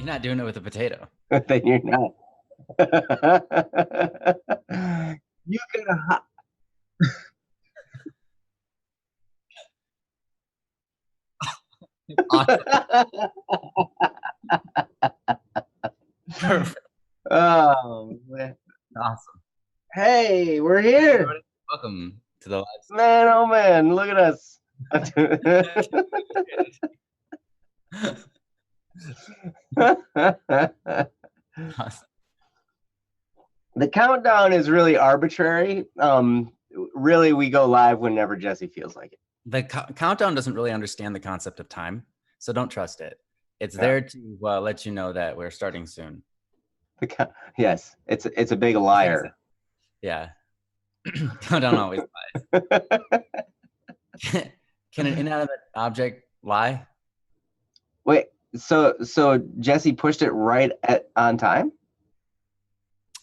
You're not doing it with a potato. Then you're not. You gotta. Awesome. Perfect. Oh man. Awesome. Hey, we're Hey, here. everybody. Welcome to the live stream. Man, oh man, look at us. Awesome. The countdown is really arbitrary. Really, we go live whenever Jesse feels like it. The countdown doesn't really understand the concept of time, so don't trust it. It's there to let you know that we're starting soon. Yes, it's a big liar. Yeah. Countdown always lies. Can an inanimate object lie? Wait, so Jesse pushed it right on time?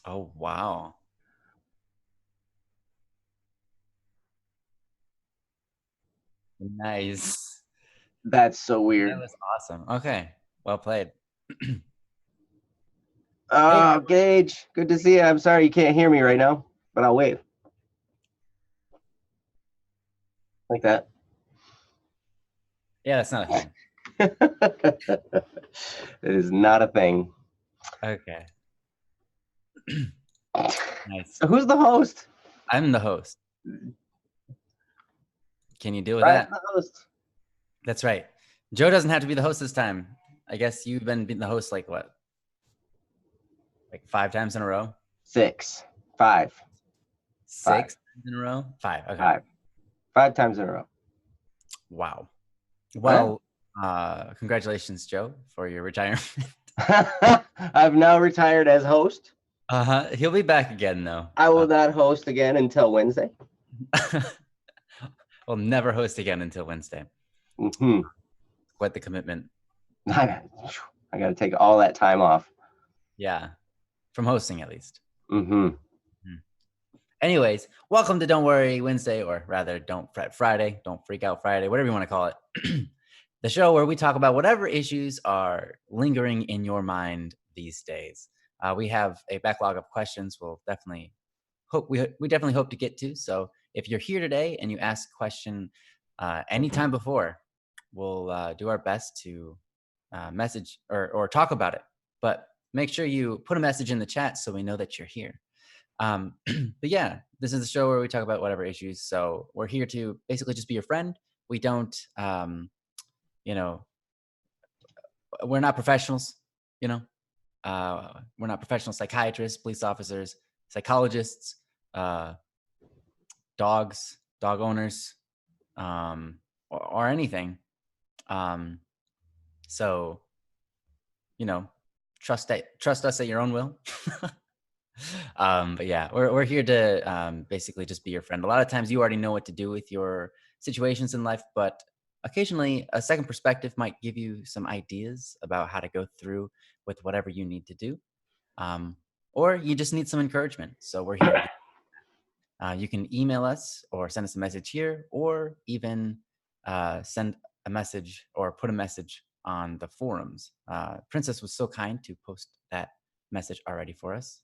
Oh wow. Nice. That's so weird. That was awesome. Okay. Well played. Oh, hey, Gage, good to see you. I'm sorry you can't hear me right now, but I'll wave. Like that. Yeah, that's not a thing. It is not a thing. Okay. Nice. So who's the host? I'm the host. Can you deal with Ryan's that? The host. That's right. Joe doesn't have to be the host this time. I guess you've been the host like what? Like 5 times in a row? 6. 5. 6 times in a row? 5. Okay. 5 times in a row. Wow. Well, congratulations, Joe, for your retirement. I've now retired as host. He'll be back again, though. I will not host again until Wednesday. We'll never host again until Wednesday. Mm-hmm. Quite the commitment. I got to take all that time off. Yeah. From hosting, at least. Mm-hmm. Anyways, welcome to Don't Worry Wednesday, or rather, Don't Fret Friday, Don't Freak Out Friday, whatever you want to call it. The show where we talk about whatever issues are lingering in your mind these days. We have a backlog of questions we'll definitely definitely hope to get to. So if you're here today and you ask a question anytime before, we'll do our best to message or talk about it. But make sure you put a message in the chat so we know that you're here. But yeah, this is the show where we talk about whatever issues. So we're here to basically just be your friend. We don't, we're not professionals, we're not professional psychiatrists, police officers, psychologists, dogs, dog owners, or anything. So, trust us at your own will. But yeah, we're here to basically just be your friend. A lot of times you already know what to do with your situations in life, but occasionally a second perspective might give you some ideas about how to go through with whatever you need to do. Or you just need some encouragement. So we're here. You can email us or send us a message here, or even send a message or put a message on the forums. Princess was so kind to post that message already for us.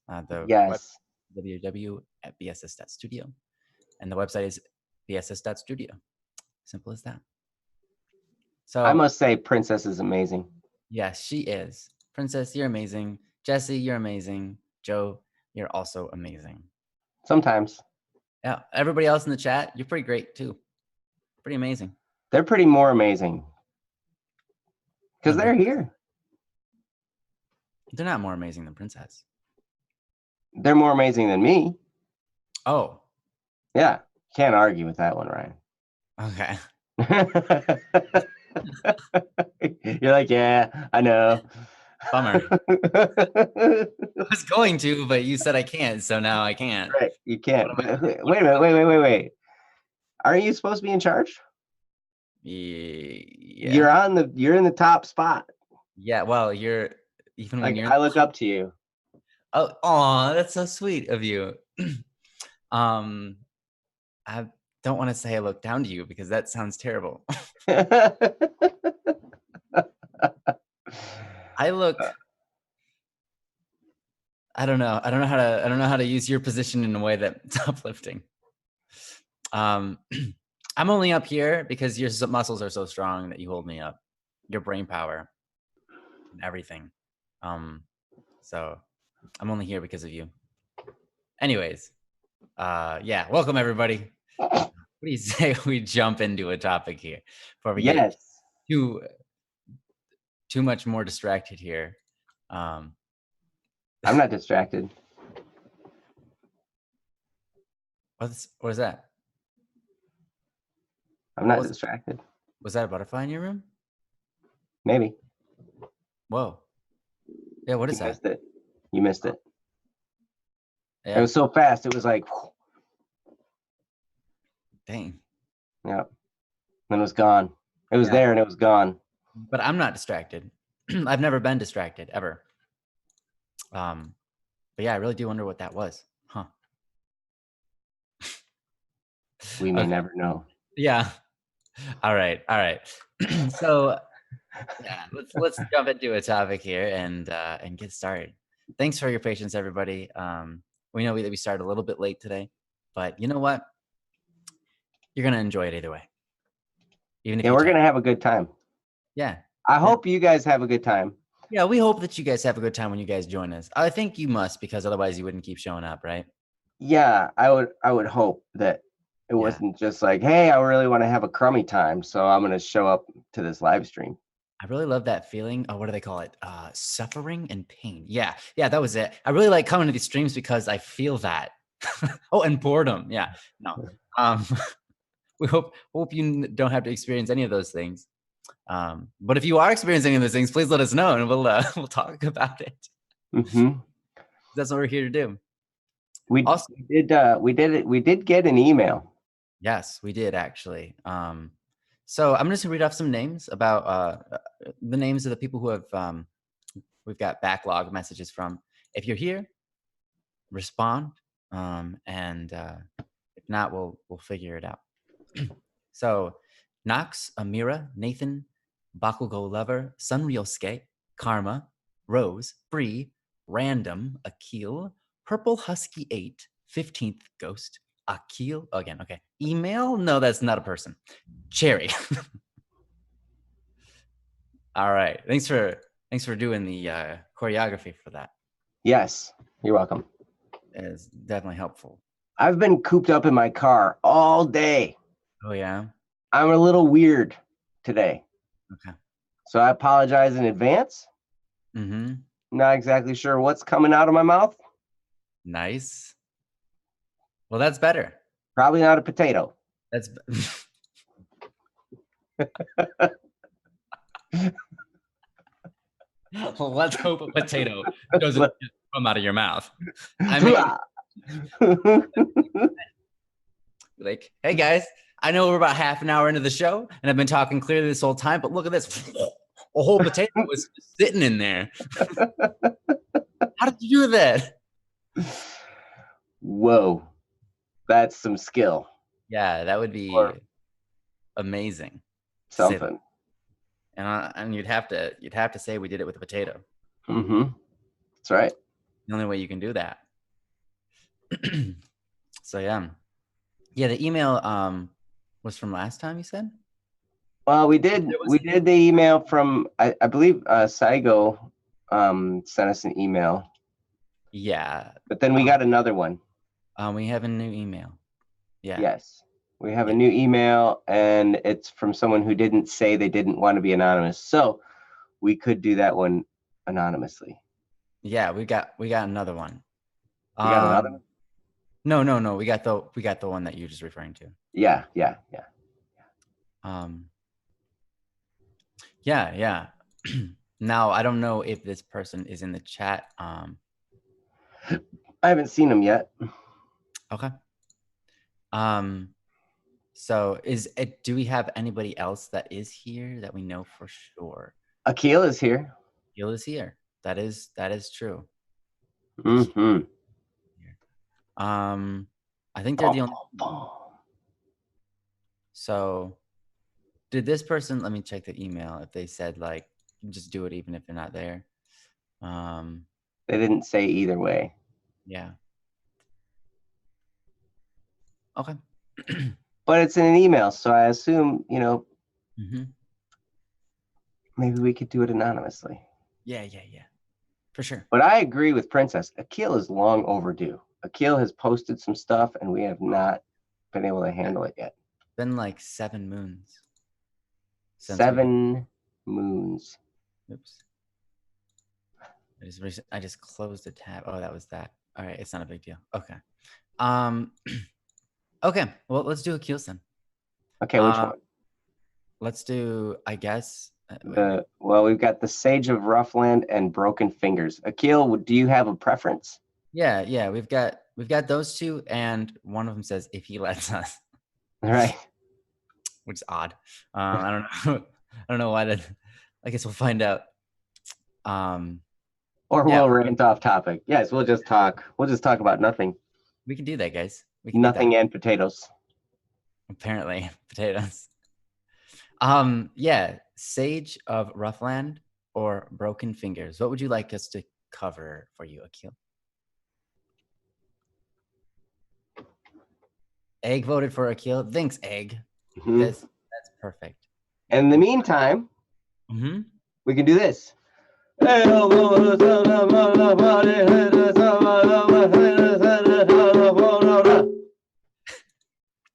Yes. www.bss.studio. And the website is bss.studio. Simple as that. So I must say Princess is amazing. Yes, she is. Princess, you're amazing. Jesse, you're amazing. Joe, you're also amazing. Sometimes. Yeah, everybody else in the chat, you're pretty great too. Pretty amazing. They're pretty more amazing. Because they're here. They're not more amazing than Princess. They're more amazing than me. Oh. Yeah. Can't argue with that one, Ryan. Okay. You're like, yeah, I know. Bummer. I was going to, but you said I can't, so now I can't. Right, you can't. But wait a minute, wait. Aren't you supposed to be in charge? Yeah. You're in the top spot. Yeah, well, you're even when you're I look up to you. Oh, that's so sweet of you. I don't want to say I look down to you because that sounds terrible. I look I don't know. I don't know how to use your position in a way that's uplifting. I'm only up here because your muscles are so strong that you hold me up. Your brain power and everything. So I'm only here because of you. Anyways, yeah, welcome everybody. What do you say we jump into a topic here before we get Yes. too much more distracted here? I'm not distracted. What is that? I'm not distracted. Was that a butterfly in your room? Maybe. Whoa. Yeah, what is You that? missed it. You missed it. Yeah. It was so fast. It was like, Dang. yeah. Then it was gone. It was there and it was gone. But I'm not distracted. I've never been distracted ever. But yeah, I really do wonder what that was. Huh. We may never know. Yeah. All right. So yeah, let's jump into a topic here and get started. Thanks for your patience, everybody. We know that we started a little bit late today, but you know what? You're gonna enjoy it either way. Even if we're gonna have a good time. Yeah. I hope you guys have a good time. Yeah, we hope that you guys have a good time when you guys join us. I think you must, because otherwise you wouldn't keep showing up, right? Yeah, I would hope that it wasn't just like, hey, I really want to have a crummy time, so I'm gonna show up to this live stream. I really love that feeling. Oh, what do they call it? Suffering and pain. Yeah, that was it. I really like coming to these streams because I feel that. Oh, and boredom. Yeah, no. We hope you don't have to experience any of those things. But if you are experiencing any of those things, please let us know, and we'll talk about it. Mm-hmm. That's what we're here to do. We did get an email. Yes, we did actually. So I'm just gonna read off some names about the names of the people who have we've got backlog messages from. If you're here, respond, and if not, we'll figure it out. So Knox, Amira, Nathan, Bakugo Lover, Sunryosuke, Karma, Rose, Bree, Random, Akil, Purple Husky 8, 15th Ghost, Akil again. Okay. Email? No, that's not a person. Cherry. All right. Thanks for doing the choreography for that. Yes, you're welcome. It's definitely helpful. I've been cooped up in my car all day. Oh yeah. I'm a little weird today. Okay. So I apologize in advance. Mm-hmm. Not exactly sure what's coming out of my mouth. Nice. Well, that's better. Probably not a potato. That's well, let's hope a potato doesn't come out of your mouth. I mean, like, hey guys, I know we're about half an hour into the show and I've been talking clearly this whole time, but look at this. A whole potato was sitting in there. How did you do that? Whoa, that's some skill. Yeah, that would be amazing. Something. And you'd have to say we did it with a potato. Mm-hmm. That's right. The only way you can do that. So yeah, the email was from last time, you said? Well, we did the email from I believe Saigo sent us an email. Yeah. But then we got another one. We have a new email. Yeah. Yes. We have a new email, and it's from someone who didn't say they didn't want to be anonymous. So we could do that one anonymously. Yeah, we got another one. You got another one? No. We got the one that you're just referring to. Yeah. Yeah. Now I don't know if this person is in the chat. I haven't seen him yet. Okay. So do we have anybody else that is here that we know for sure? Akil is here. Akil is here. That is true. Mm-hmm. I think they're the only. So, did this person? Let me check the email. If they said like, just do it even if they're not there. They didn't say either way. Yeah. Okay. But it's in an email, so I assume, Mm-hmm. maybe we could do it anonymously. Yeah. For sure. But I agree with Princess. Akil is long overdue. Akil has posted some stuff, and we have not been able to handle it yet. Been like 7 moons. 7 moons. Oops. I just closed the tab. Oh, that was that. All right, it's not a big deal. Okay. Okay. Well, let's do Akil's then. Okay, which one? Let's do, I guess. Well, we've got the Sage of Roughland and Broken Fingers. Akil, do you have a preference? Yeah. We've got those two, and one of them says if he lets us. All right. Which is odd. I don't know. I don't know why that. I guess we'll find out. We'll rant off topic. Yes, we'll just talk. We'll just talk about nothing. We can do that, guys. We can nothing and potatoes. Apparently, potatoes. Yeah, Sage of Roughland or Broken Fingers. What would you like us to cover for you, Akil? Egg voted for Akil. Thanks, Egg. Mm-hmm. That's perfect. In the meantime, we can do this.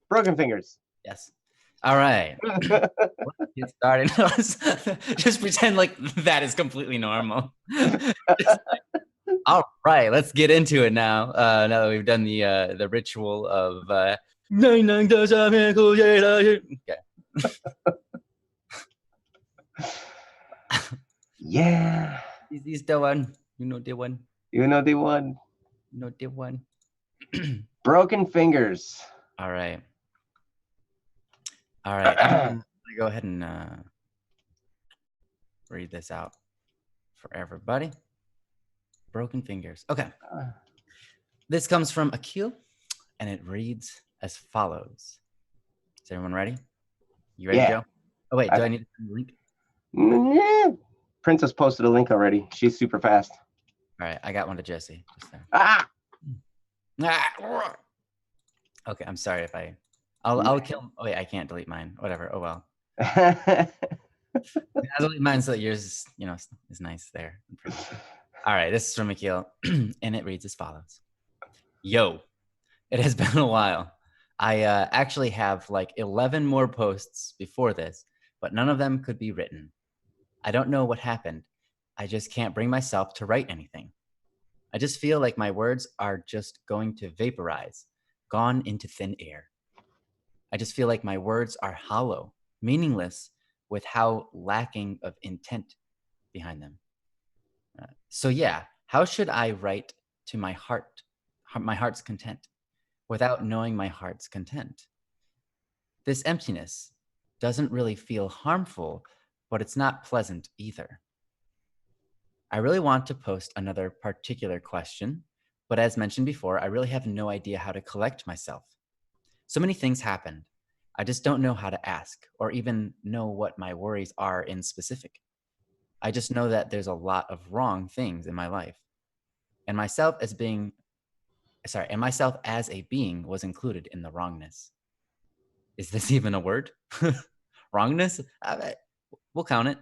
Broken Fingers. Yes. All right. Let's get started. Just pretend like that is completely normal. All right, let's get into it now. Now that we've done the ritual of okay. Yeah. These the one. You know the one. You know the one. You know the one. Broken Fingers. All right. I'm gonna go ahead and read this out for everybody. Broken Fingers. Okay. This comes from Akil, and it reads as follows. Is everyone ready? You ready, Joe? Oh, wait. Do I need to send the link? Princess posted a link already. She's super fast. All right. I got one to Jesse. Just there. Okay. I'm sorry if I'll kill. Oh, wait. I can't delete mine. Whatever. Oh, well. I'll delete mine so that yours, is nice there. All right. This is from Akil, and it reads as follows. Yo, it has been a while. I actually have like 11 more posts before this, but none of them could be written. I don't know what happened. I just can't bring myself to write anything. I just feel like my words are just going to vaporize, gone into thin air. I just feel like my words are hollow, meaningless, with how lacking of intent behind them. So yeah, how should I write to my heart's content, without knowing my heart's content? This emptiness doesn't really feel harmful, but it's not pleasant either. I really want to post another particular question, but as mentioned before, I really have no idea how to collect myself. So many things happened. I just don't know how to ask or even know what my worries are in specific. I just know that there's a lot of wrong things in my life. And myself as a being was included in the wrongness. Is this even a word? Wrongness? We'll count it.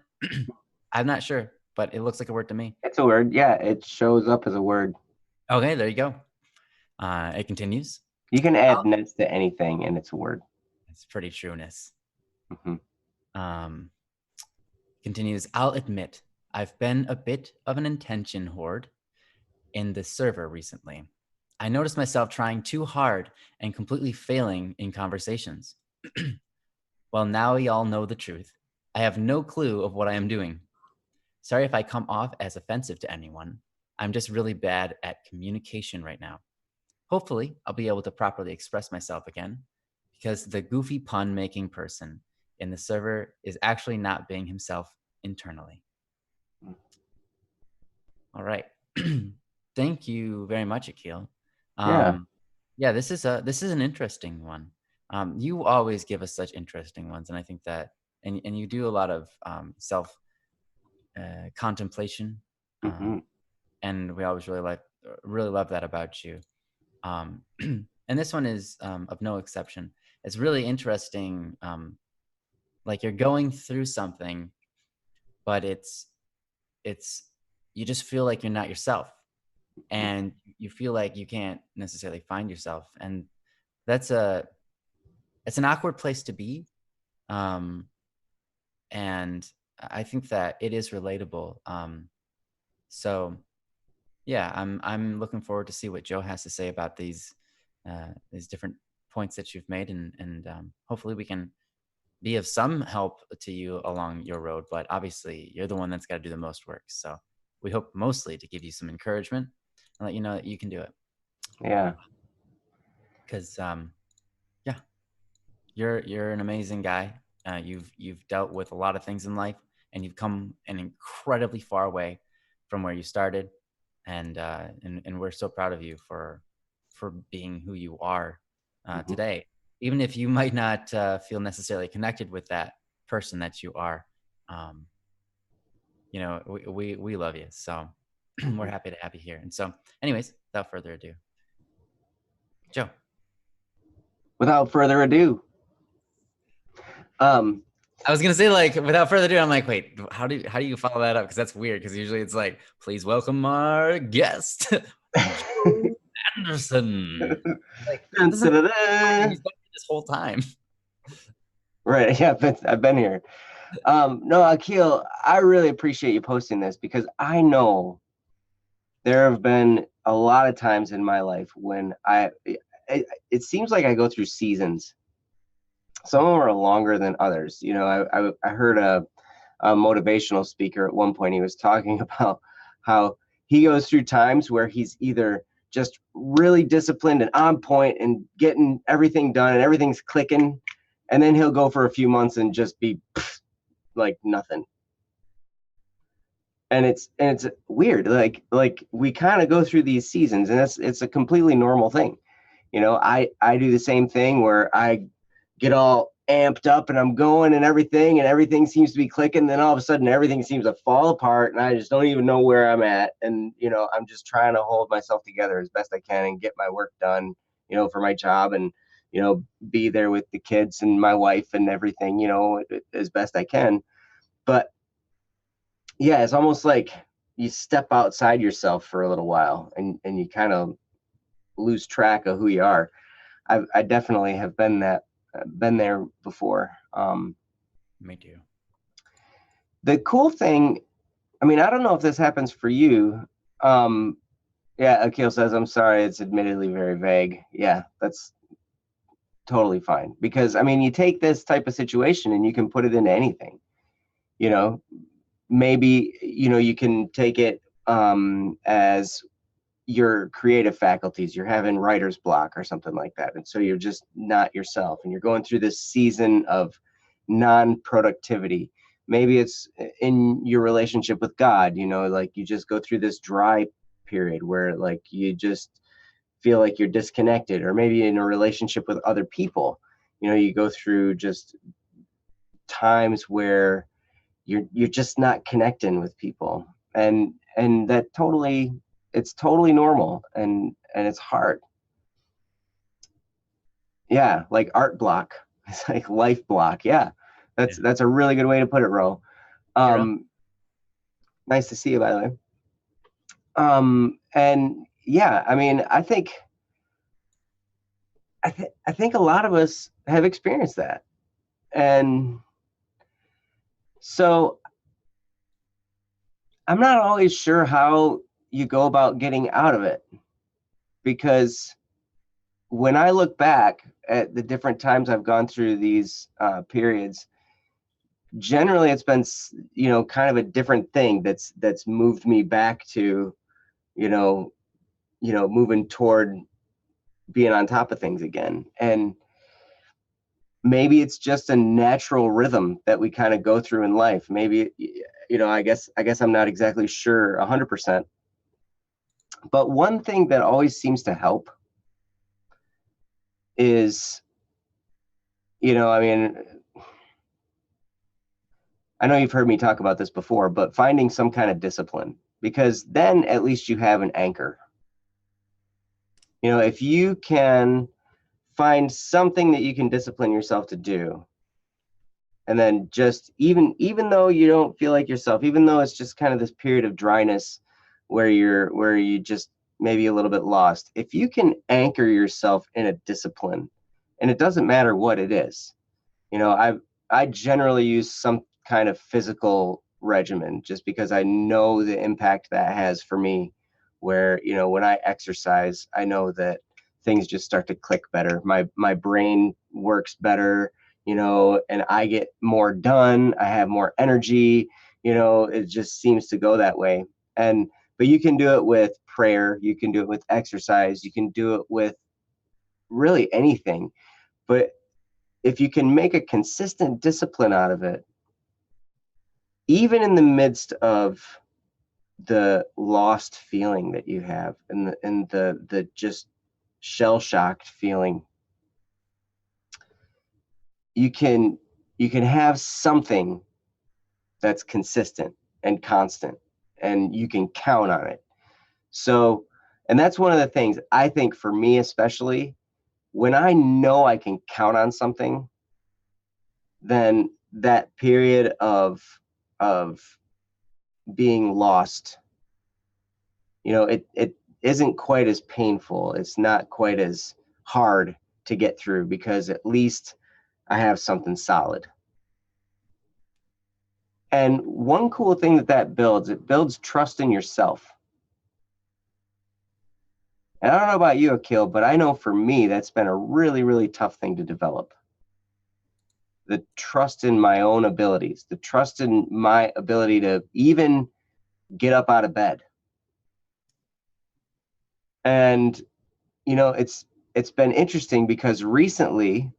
I'm not sure, but it looks like a word to me. It's a word. Yeah, it shows up as a word. Okay, there you go. It continues. You can add ness to anything, and it's a word. It's pretty trueness. Mm-hmm. Continues, I'll admit, I've been a bit of an intention hoard in the server recently. I noticed myself trying too hard and completely failing in conversations. Well, now we all know the truth. I have no clue of what I am doing. Sorry if I come off as offensive to anyone. I'm just really bad at communication right now. Hopefully, I'll be able to properly express myself again, because the goofy pun-making person in the server is actually not being himself internally. All right. Thank you very much, Akil. Yeah, this is an interesting one. You always give us such interesting ones, and I think that, and you do a lot of self contemplation. and we always really love that about you. Um, and this one is of no exception. It's really interesting. Like you're going through something, but it's you just feel like you're not yourself, and you feel like you can't necessarily find yourself, and that's a it's an awkward place to be. Um, and I think that it is relatable. So yeah, I'm looking forward to see what Joe has to say about these different points that you've made, and hopefully we can be of some help to you along your road. But obviously, you're the one that's got to do the most work. So we hope mostly to give you some encouragement and let you know that you can do it. Yeah. Because yeah, you're an amazing guy. You've dealt with a lot of things in life, and you've come an incredibly far way from where you started, and we're so proud of you for being who you are today. Even if you might not feel necessarily connected with that person that you are, um, we love you. So we're happy to have you here. And so, anyways, without further ado, Joe. Without further ado, I was gonna say, like, without further ado, I'm like, wait, how do you follow that up? Because that's weird. Because usually it's like, please welcome our guest, Joe Anderson. Like, he's been here this whole time. Right. Yeah, I've been here. No, Akil, I really appreciate you posting this because I know there have been a lot of times in my life when it seems like I go through seasons. Some of them are longer than others. I heard a motivational speaker at one point. He was talking about how he goes through times where he's either just really disciplined and on point and getting everything done and everything's clicking, and then he'll go for a few months and just be like nothing. And it's weird. Like we kind of go through these seasons, and it's a completely normal thing. I do the same thing where I get all amped up and I'm going and everything seems to be clicking. Then all of a sudden everything seems to fall apart and I just don't even know where I'm at. And, I'm just trying to hold myself together as best I can and get my work done, for my job and, be there with the kids and my wife and everything, as best I can. But yeah, it's almost like you step outside yourself for a little while and you kind of lose track of who you are. I definitely have been there before. Me too. The cool thing, I mean, I don't know if this happens for you. Yeah, Akil says, I'm sorry, it's admittedly very vague. Yeah, that's totally fine. Because, I mean, you take this type of situation and you can put it into anything. Maybe, you can take it as your creative faculties. You're having writer's block or something like that. And so you're just not yourself and you're going through this season of non-productivity. Maybe it's in your relationship with God, like you just go through this dry period where like you just feel like you're disconnected, or maybe in a relationship with other people, you go through just times where you're just not connecting with people, and that it's totally normal and it's hard. Yeah, like art block. It's like life block. Yeah, that's a really good way to put it, Ro. Nice to see you, by the way. And yeah, I mean, I think a lot of us have experienced that, and so I'm not always sure how you go about getting out of it, because when I look back at the different times I've gone through these periods, generally it's been, kind of a different thing that's moved me back to, moving toward being on top of things again. And maybe it's just a natural rhythm that we kind of go through in life. Maybe, I guess I'm not exactly sure 100%. But one thing that always seems to help is, I mean, I know you've heard me talk about this before, but finding some kind of discipline. because then at least you have an anchor. You know, if you can find something that you can discipline yourself to do, and then just even though you don't feel like yourself, even though it's just kind of this period of dryness where you just maybe a little bit lost, if you can anchor yourself in a discipline, and it doesn't matter what it is, you know, I generally use some kind of physical regimen just because I know the impact that has for me, where, you know, when I exercise, I know that things just start to click better. My brain works better, you know, and I get more done. I have more energy, you know, it just seems to go that way. And but you can do it with prayer, you can do it with exercise, you can do it with really anything. But if you can make a consistent discipline out of it, even in the midst of the lost feeling that you have, and the just shell shocked feeling, you can have something that's consistent and constant, and you can count on it. So, and that's one of the things I think for me, especially when I know I can count on something, then that period of being lost, you know, it isn't quite as painful. It's not quite as hard to get through because at least I have something solid. And one cool thing that builds, it builds trust in yourself. And I don't know about you, Akil, but I know for me, that's been a really, really tough thing to develop. The trust in my own abilities, the trust in my ability to even get up out of bed. And, you know, it's been interesting because recently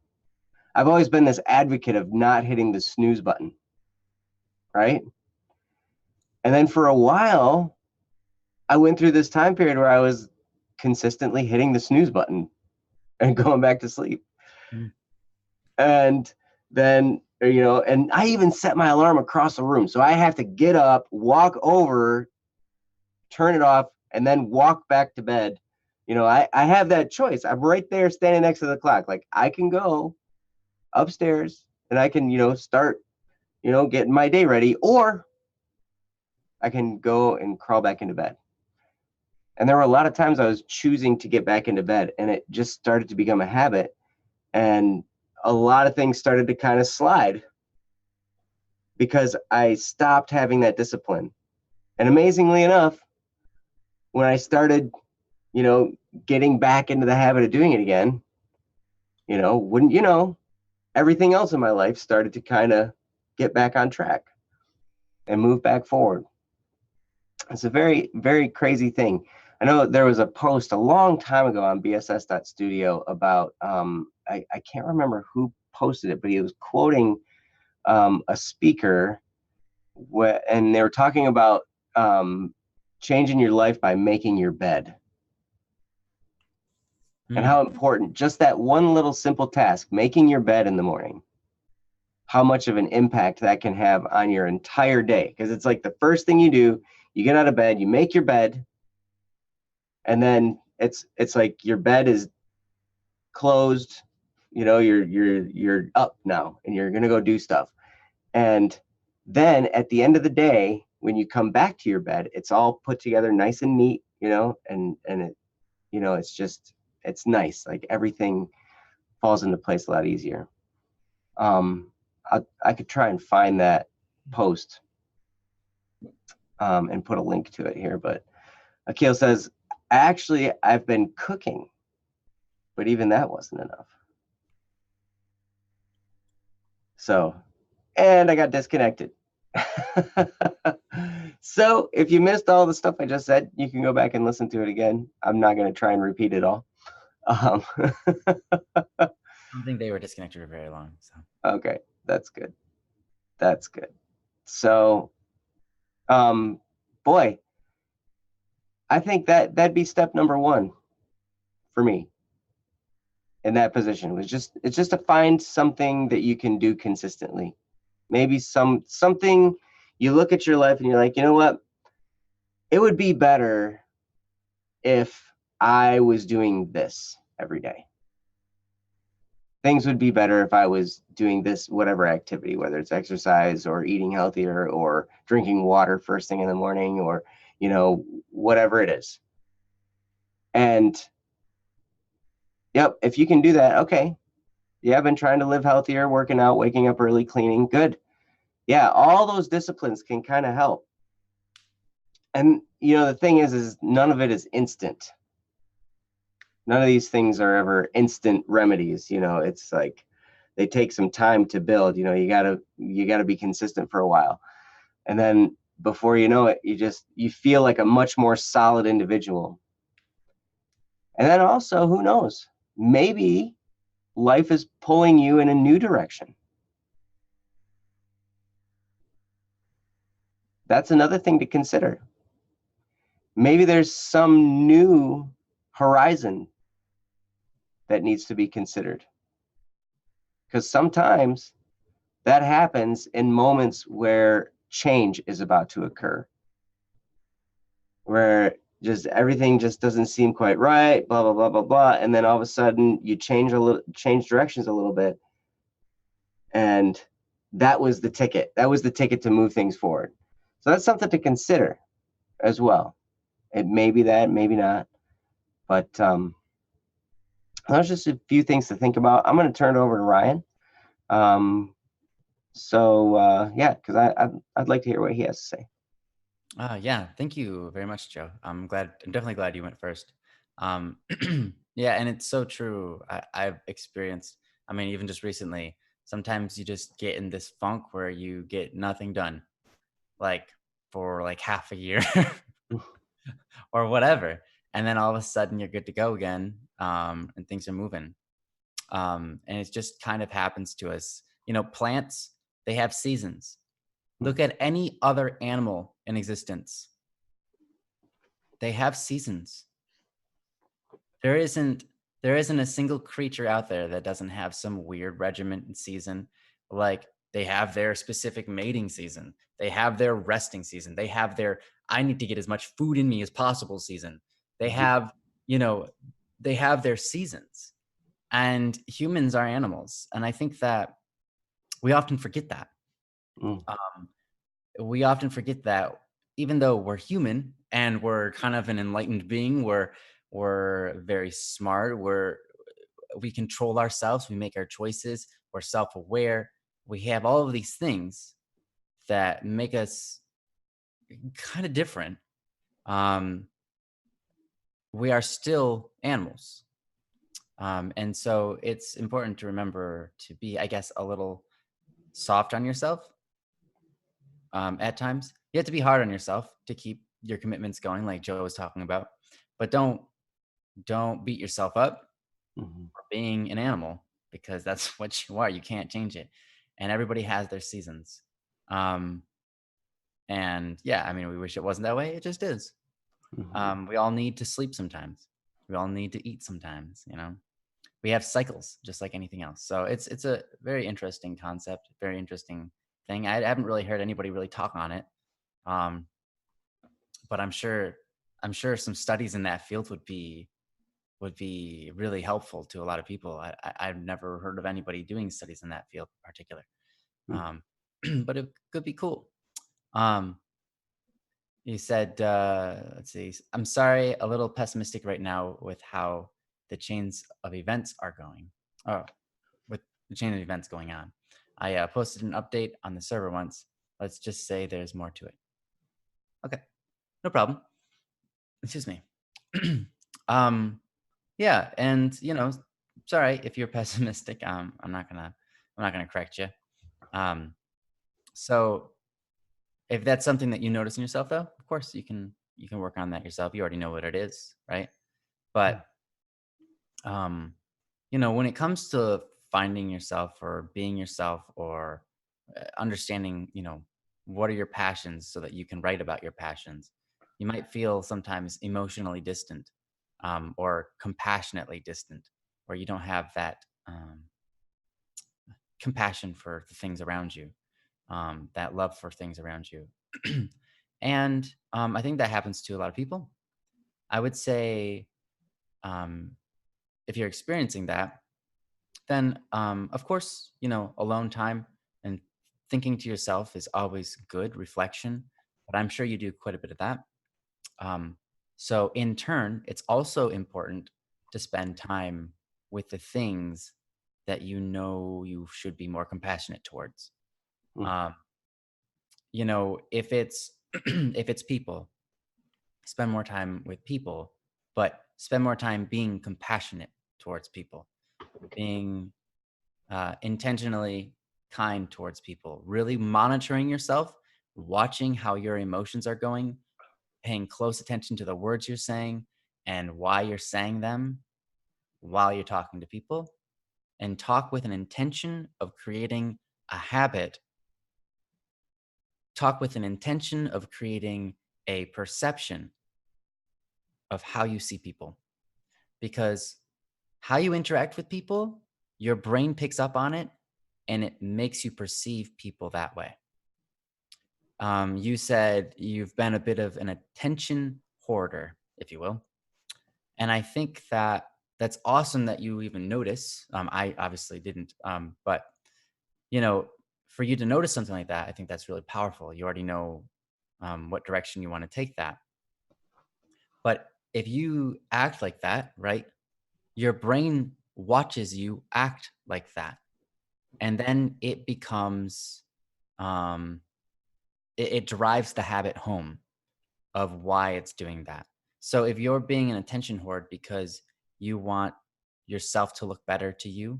I've always been this advocate of not hitting the snooze button, right? And then for a while, I went through this time period where I was consistently hitting the snooze button and going back to sleep. Mm. And then, you know, and I even set my alarm across the room. So I have to get up, walk over, turn it off, and then walk back to bed. You know, I have that choice. I'm right there standing next to the clock. Like I can go upstairs and I can, you know, start, you know, getting my day ready, or I can go and crawl back into bed. And there were a lot of times I was choosing to get back into bed, and it just started to become a habit. And a lot of things started to kind of slide because I stopped having that discipline. And amazingly enough, when I started, you know, getting back into the habit of doing it again, you know, wouldn't you know, everything else in my life started to kind of get back on track and move back forward. It's a very, very crazy thing. I know there was a post a long time ago on bss.studio about, I can't remember who posted it, but he was quoting a speaker, and they were talking about changing your life by making your bed. And how important just that one little simple task, making your bed in the morning, how much of an impact that can have on your entire day. Because it's like the first thing you do, you get out of bed, you make your bed, and then it's like your bed is closed, you know, you're up now and you're gonna go do stuff. And then at the end of the day, when you come back to your bed, it's all put together nice and neat, you know, and it, you know, it's just, it's nice. Like everything falls into place a lot easier. I could try and find that post and put a link to it here, but Akil says, actually, I've been cooking, but even that wasn't enough. So, and I got disconnected. So if you missed all the stuff I just said, you can go back and listen to it again. I'm not going to try and repeat it all. I don't think they were disconnected for very long. So okay, that's good. That's good. So, boy, I think that'd be step number one for me in that position. It's just to find something that you can do consistently. Maybe something you look at your life and you're like, you know what? it would be better if I was doing this every day. Things would be better if I was doing this, whatever activity, whether it's exercise or eating healthier or drinking water first thing in the morning or, whatever it is. And yep, if you can do that, okay. Yeah, I've been trying to live healthier, working out, waking up early, cleaning. Good. Yeah, all those disciplines can kind of help. And the thing is none of it is instant. None of these things are ever instant remedies. It's like they take some time to build. You gotta be consistent for a while. And then before you know it, you feel like a much more solid individual. And then also, who knows? Maybe life is pulling you in a new direction. That's another thing to consider. Maybe there's some new horizon that needs to be considered. Because sometimes that happens in moments where change is about to occur, where just everything just doesn't seem quite right, blah, blah, blah, blah, blah. And then all of a sudden you change directions a little bit. And that was the ticket. That was the ticket to move things forward. So that's something to consider as well. It may be that, maybe not. But there's just a few things to think about. I'm going to turn it over to Ryan. Yeah, because I'd like to hear what he has to say. Yeah, thank you very much, Joe. I'm definitely glad you went first. Um, yeah, and it's so true. I've experienced, I mean, even just recently, sometimes you just get in this funk where you get nothing done, like for like half a year or whatever. And then all of a sudden you're good to go again, and things are moving. And it just kind of happens to us. Plants, they have seasons. Look at any other animal in existence. They have seasons. There isn't there isn't a single creature out there that doesn't have some weird regiment and season. Like they have their specific mating season. They have their resting season. They have their I need to get as much food in me as possible season. They have, you know, they have their seasons. And humans are animals. And I think that we often forget that. Mm. Um, we often forget that even though we're human and we're kind of an enlightened being, we're very smart, we control ourselves, we make our choices, we're self-aware, we have all of these things that make us kind of different. um, we are still animals. And so it's important to remember to be, I guess, a little soft on yourself. At times you have to be hard on yourself to keep your commitments going, like Joe was talking about, but don't beat yourself up Mhm. for being an animal, because that's what you are. You can't change it, and everybody has their seasons. um and yeah, I mean, we wish it wasn't that way. It just is. Mhm. We all need to sleep sometimes. We all need to eat sometimes. We have cycles just like anything else. So it's a very interesting concept, very interesting thing. I haven't really heard anybody really talk on it. um but I'm sure some studies in that field would be really helpful to a lot of people. I've never heard of anybody doing studies in that field in particular. Mm. um but it could be cool. um you said, let's see, I'm sorry, a little pessimistic right now with how the chains of events are going. Oh, with the chain of events going on. I posted an update on the server once. Let's just say there's more to it. Okay, no problem. Excuse me. um, yeah, and sorry if you're pessimistic. I'm not gonna correct you. Um, so if that's something that you notice in yourself, though, of course you can work on that yourself. You already know what it is, right? But um, when it comes to finding yourself or being yourself or understanding, what are your passions so that you can write about your passions, you might feel sometimes emotionally distant, or compassionately distant, where you don't have that compassion for the things around you, that love for things around you. And I think that happens to a lot of people. I would say, um, if you're experiencing that, then of course, alone time and thinking to yourself is always good reflection. But I'm sure you do quite a bit of that. Um, so, in turn, it's also important to spend time with the things that you should be more compassionate towards. Mm. Um, if it's if it's people, spend more time with people, but spend more time being compassionate towards people, being intentionally kind towards people, really monitoring yourself, watching how your emotions are going, paying close attention to the words you're saying and why you're saying them while you're talking to people, and talk with an intention of creating a habit, talk with an intention of creating a perception of how you see people. Because how you interact with people, your brain picks up on it and it makes you perceive people that way. You said you've been a bit of an attention hoarder, if you will. And I think that that's awesome that you even notice. I obviously didn't, but you know, for you to notice something like that, I think that's really powerful. You already know what direction you want to take that. But if you act like that, right, your brain watches you act like that, and then it becomes, um, it drives the habit home of why it's doing that. So if you're being an attention hoard because you want yourself to look better to you,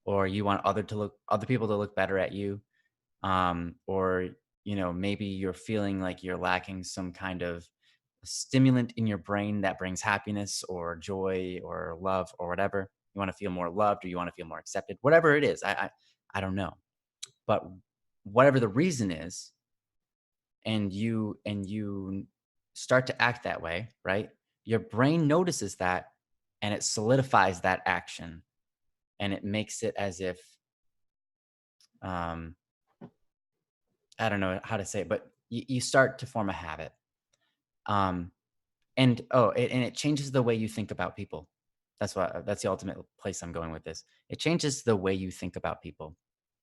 or you want other people to look better at you, or maybe you're feeling like you're lacking some kind of stimulant in your brain that brings happiness or joy or love or whatever. You want to feel more loved or you want to feel more accepted, whatever it is. I don't know, but whatever the reason is, and you start to act that way, right? Your brain notices that and it solidifies that action, and it makes it as if, um I don't know how to say it, but you start to form a habit. Um and it changes the way you think about people. That's the ultimate place I'm going with this. It changes the way you think about people,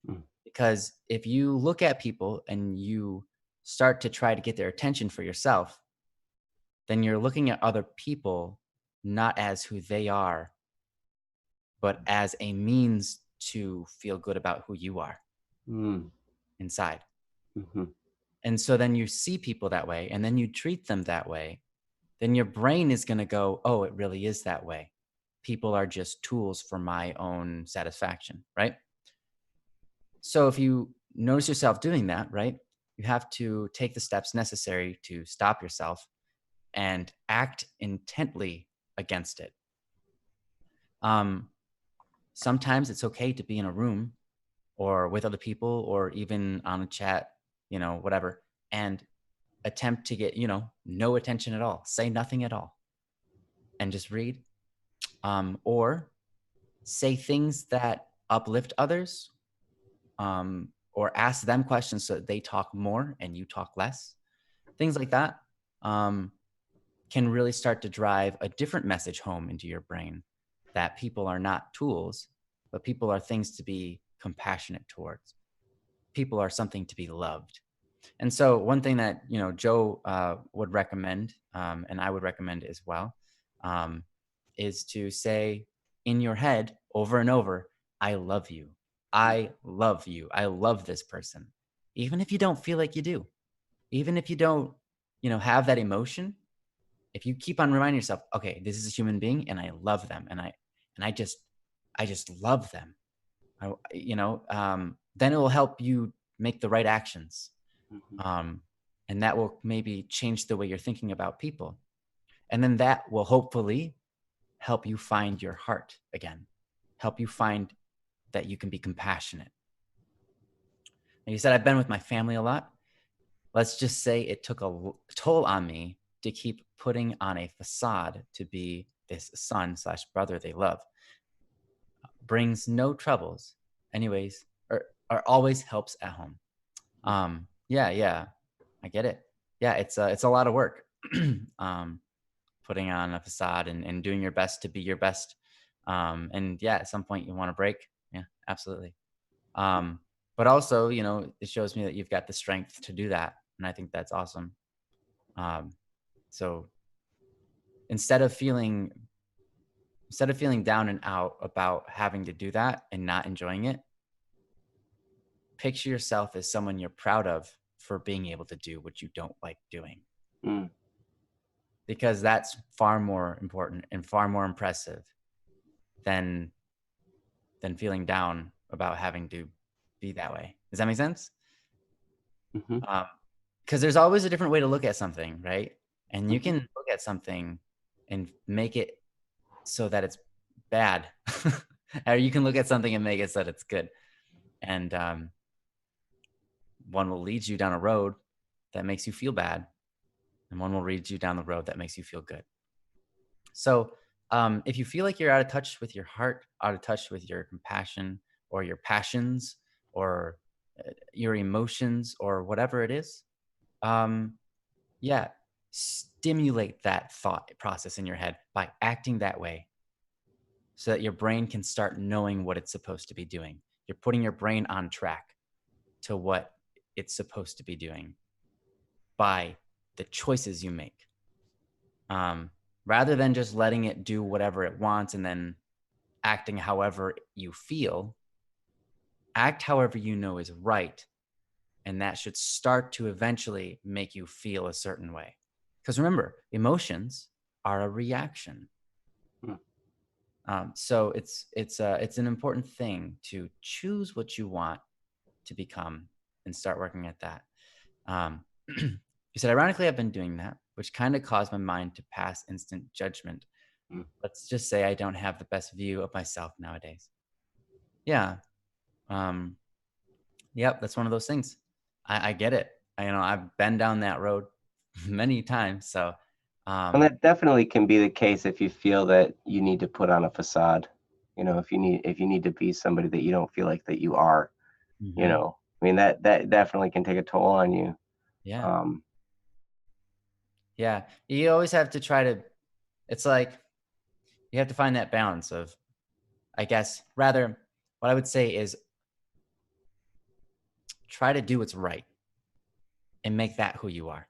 Mm. because if you look at people and you start to try to get their attention for yourself, then you're looking at other people not as who they are, but as a means to feel good about who you are Mm. inside. Mhm. And so then you see people that way and then you treat them that way, then your brain is going to go, oh, it really is that way. People are just tools for my own satisfaction, right? So if you notice yourself doing that, right, you have to take the steps necessary to stop yourself and act intently against it. Um, Sometimes it's okay to be in a room or with other people or even on a chat, whatever, and attempt to get, no attention at all, say nothing at all, and just read. Or say things that uplift others, or ask them questions so that they talk more and you talk less. Things like that um, can really start to drive a different message home into your brain, that people are not tools, but people are things to be compassionate towards. People are something to be loved. And so, one thing that Joe would recommend, and I would recommend as well, um, is to say in your head over and over, "I love you. I love you. I love this person," even if you don't feel like you do, even if you don't, have that emotion. If you keep on reminding yourself, "Okay, this is a human being, and I love them, and I just love them," then it will help you make the right actions, Mhm. um, and that will maybe change the way you're thinking about people, and then that will hopefully help you find your heart again, help you find that you can be compassionate. And you said, I've been with my family a lot. Let's just say it took a toll on me to keep putting on a facade to be this son slash brother they love. Brings no troubles, anyways, or always helps at home. Yeah, I get it. yeah, it's a lot of work. um, Putting on a facade and doing your best to be your best. And yeah, at some point you want to break. Yeah, absolutely. Um, but also, it shows me that you've got the strength to do that, and I think that's awesome. Um, so instead of feeling instead of feeling down and out about having to do that and not enjoying it, picture yourself as someone you're proud of for being able to do what you don't like doing, Mm, because that's far more important and far more impressive than feeling down about having to be that way. Does that make sense? mhm, Because there's always a different way to look at something, right? And you mhm, can look at something and make it so that it's bad, or you can look at something and make it so that it's good. And one will lead you down a road that makes you feel bad, and one will lead you down the road that makes you feel good. So, if you feel like you're out of touch with your heart, out of touch with your compassion or your passions or your emotions or whatever it is, um, yeah, stimulate that thought process in your head by acting that way so that your brain can start knowing what it's supposed to be doing. You're putting your brain on track to what it's supposed to be doing by the choices you make. Um, Rather than just letting it do whatever it wants and then acting however you feel, act however you know is right. And that should start to eventually make you feel a certain way. Because remember, emotions are a reaction. mm. So it's an important thing to choose what you want to become and start working at that. Um, you said, ironically, I've been doing that, which kind of caused my mind to pass instant judgment. Mm. Let's just say I don't have the best view of myself nowadays. Yeah. Um, yep. That's one of those things. I get it. I've been down that road many times. So, And um, that definitely can be the case if you feel that you need to put on a facade. If you need to be somebody that you don't feel like that you are, mhm, I mean that definitely can take a toll on you. yeah. Um, Yeah. You always have to try to, it's like you have to find that balance of, I guess, rather, what I would say is try to do what's right and make that who you are.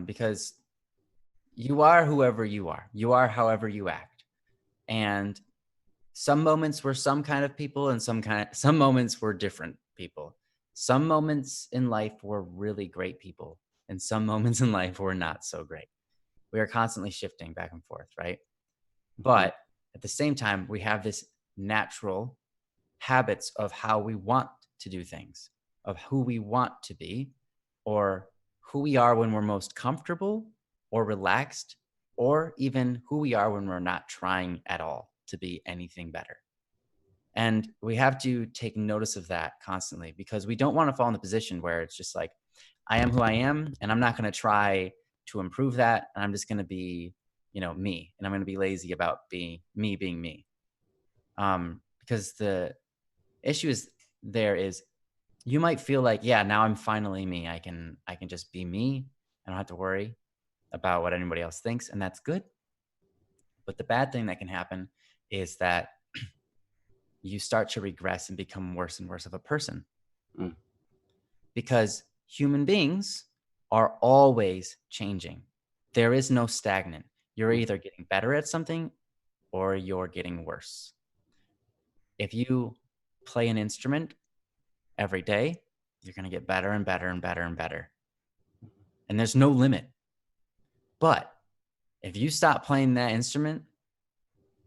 Because you are whoever you are. You are however you act. And some moments were some kind of people and some moments were different people. Some moments in life were really great people and some moments in life were not so great. We are constantly shifting back and forth, right? mhm, But at the same time, we have this natural habits of how we want to do things, of who we want to be, or who we are when we're most comfortable or relaxed, or even who we are when we're not trying at all to be anything better. And we have to take notice of that constantly because we don't want to fall in the position where it's just like, I am who I am, and I'm not going to try to improve that. And I'm just going to be, me, and I'm going to be lazy about being me. Because the issue is there is you might feel like, yeah, now I'm finally me. I can just be me. I don't have to worry about what anybody else thinks, and that's good. But the bad thing that can happen is that you start to regress and become worse and worse of a person mm, because human beings are always changing. There is no stagnant. You're mm, either getting better at something or you're getting worse. If you play an instrument every day, you're going to get better and better and better and better. And there's no limit. But if you stop playing that instrument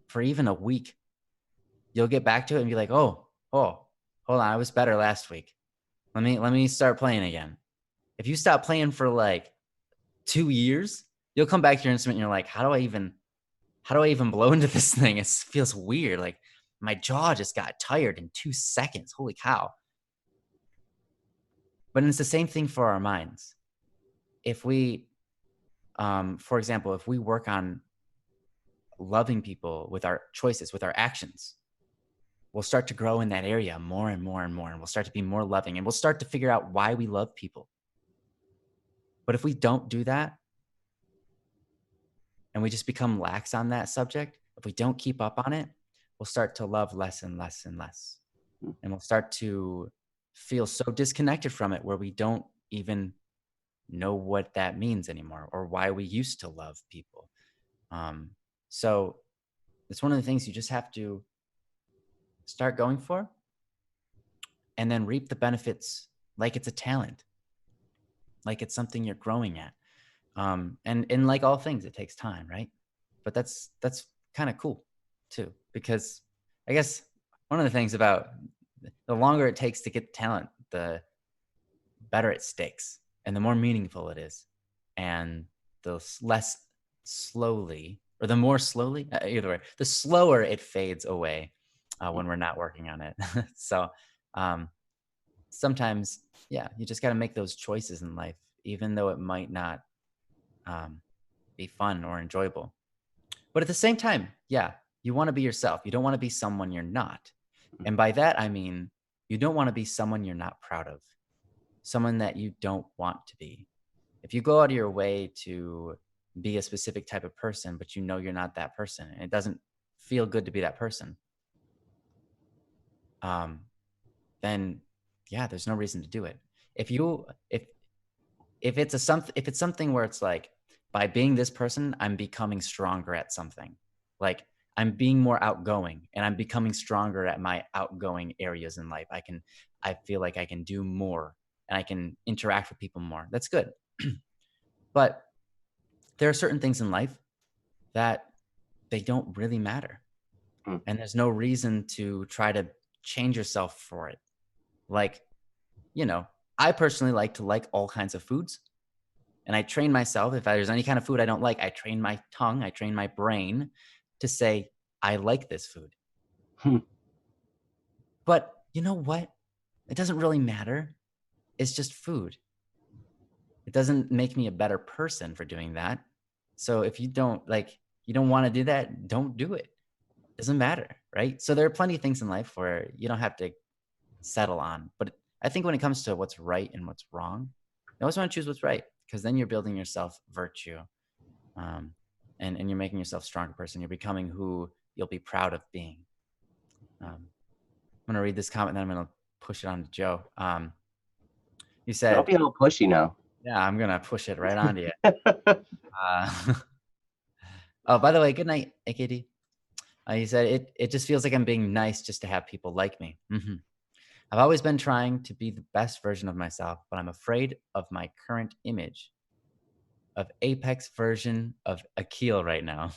for even a week, you'll get back to it and be like, oh, hold on, I was better last week. Let me start playing again. If you stop playing for like 2 years, you'll come back to your instrument and you're like, how do I even blow into this thing? It feels weird. Like my jaw just got tired in 2 seconds. Holy cow. But it's the same thing for our minds. If we, for example, if we work on loving people with our choices, with our actions, we'll start to grow in that area more and more and more. And we'll start to be more loving and we'll start to figure out why we love people. But if we don't do that and we just become lax on that subject, if we don't keep up on it, we'll start to love less and less and less. And we'll start to feel so disconnected from it where we don't even know what that means anymore or why we used to love people. So it's one of the things you just have to start going for and then reap the benefits like it's a talent, like it's something you're growing at. And like all things, it takes time, right? But that's kind of cool too, because I guess one of the things about the longer it takes to get talent, the better it sticks and the more meaningful it is. And the less slowly, or the more slowly, either way, the slower it fades away when we're not working on it. So um, sometimes, yeah, you just got to make those choices in life, even though it might not be fun or enjoyable. But at the same time, yeah, you want to be yourself. You don't want to be someone you're not. And by that, I mean, you don't want to be someone you're not proud of, someone that you don't want to be. If you go out of your way to be a specific type of person, but you know you're not that person, and it doesn't feel good to be that person, then yeah, there's no reason to do it. If it's something where it's like, by being this person, I'm becoming stronger at something. Like I'm being more outgoing and I'm becoming stronger at my outgoing areas in life. I feel like I can do more and I can interact with people more. That's good. But there are certain things in life that they don't really matter. Mm. And there's no reason to try to change yourself for it. Like, I personally like to like all kinds of foods. And I train myself, if there's any kind of food I don't like, I train my tongue, I train my brain to say, I like this food. But you know what? It doesn't really matter. It's just food. It doesn't make me a better person for doing that. So if you don't want to do that, don't do it. It doesn't matter, right? So there are plenty of things in life where you don't have to settle on. But I think when it comes to what's right and what's wrong, you always want to choose what's right, because then you're building yourself virtue, and you're making yourself a stronger person. You're becoming who you'll be proud of being. I'm going to read this comment, and then I'm going to push it on to Joe. You said, don't be all pushy now. yeah, I'm going to push it right onto you. Oh, by the way, good night, AKD. He said, it just feels like I'm being nice just to have people like me. Mm-hmm. I've always been trying to be the best version of myself, but I'm afraid of my current image of apex version of Akil right now.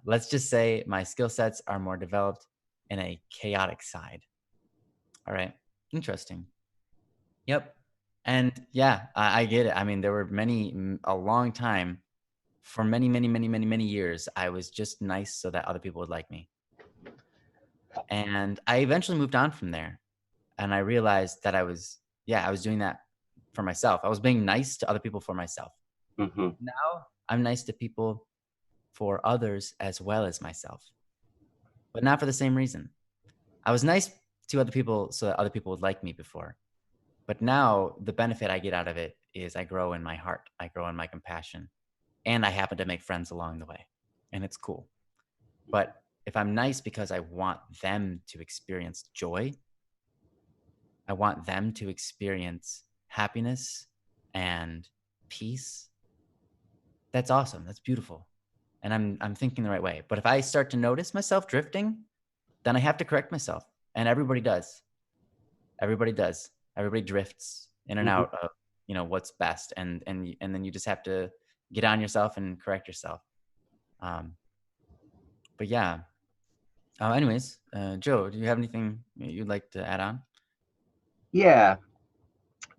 Let's just say my skill sets are more developed in a chaotic side. All right. Interesting. Yep. And yeah, I get it. I mean, there were a long time, for many, many, many, many, many years, I was just nice so that other people would like me. And I eventually moved on from there. And I realized that I was doing that for myself. I was being nice to other people for myself. Mm-hmm. Now I'm nice to people for others as well as myself, but not for the same reason. I was nice to other people so that other people would like me before, but now the benefit I get out of it is I grow in my heart, I grow in my compassion, and I happen to make friends along the way, and it's cool. But if I'm nice because I want them to experience joy, I want them to experience happiness and peace, that's awesome. That's beautiful. And I'm thinking the right way. But if I start to notice myself drifting, then I have to correct myself. And everybody does. Everybody does. Everybody drifts in and out of, what's best. And then you just have to get on yourself and correct yourself. But yeah. Anyways, Joe, do you have anything you'd like to add on? Yeah.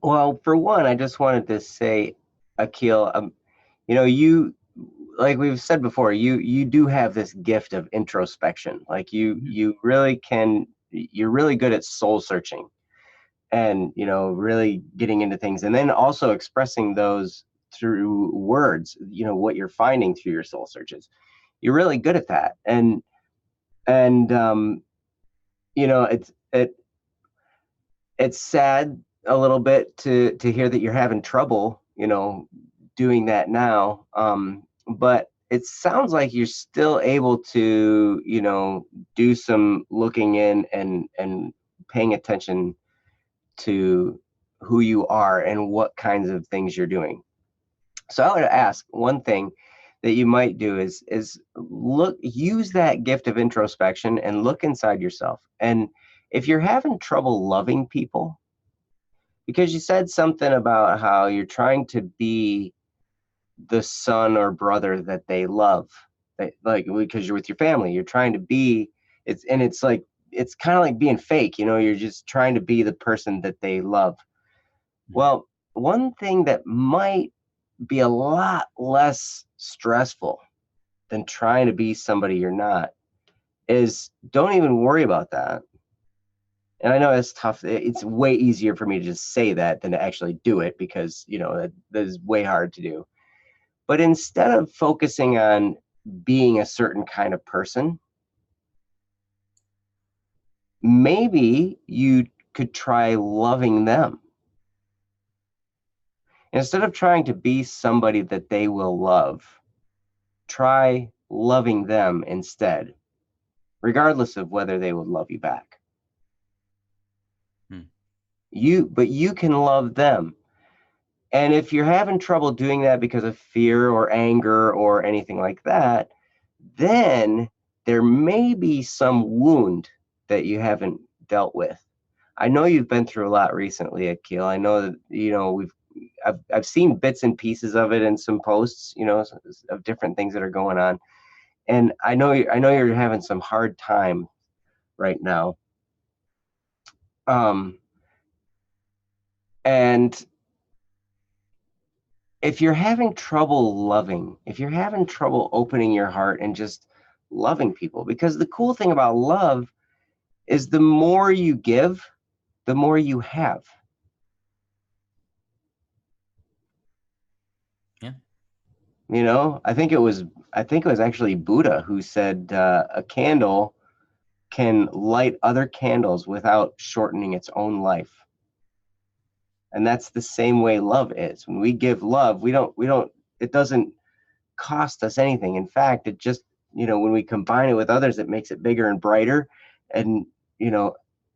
Well, for one, I just wanted to say, Akil, you, like we've said before, you do have this gift of introspection. Like you really can, you're really good at soul searching, and really getting into things, and then also expressing those through words. What you're finding through your soul searches. You're really good at that, and it's sad a little bit to hear that you're having trouble doing that now. But it sounds like you're still able to, do some looking in and paying attention to who you are and what kinds of things you're doing. So I would ask one thing that you might do is use that gift of introspection and look inside yourself. And if you're having trouble loving people, because you said something about how you're trying to be the son or brother that they love, like because you're with your family, you're trying to be, it's like, it's kind of like being fake, you're just trying to be the person that they love. Well, one thing that might be a lot less stressful than trying to be somebody you're not is don't even worry about that. And I know it's tough. It's way easier for me to just say that than to actually do it, because that is way hard to do. But instead of focusing on being a certain kind of person, maybe you could try loving them. Instead of trying to be somebody that they will love, try loving them instead, regardless of whether they would love you back. But you can love them. And if you're having trouble doing that because of fear or anger or anything like that, then there may be some wound that you haven't dealt with. I know you've been through a lot recently, Akil. I know that, I've seen bits and pieces of it in some posts, of different things that are going on. And I know you're having some hard time right now. And if you're having trouble loving, if you're having trouble opening your heart and just loving people, because the cool thing about love is the more you give, the more you have. Yeah. I think it was actually Buddha who said a candle can light other candles without shortening its own life. And that's the same way love is. When we give love, it doesn't cost us anything. In fact, it just, when we combine it with others, it makes it bigger and brighter and,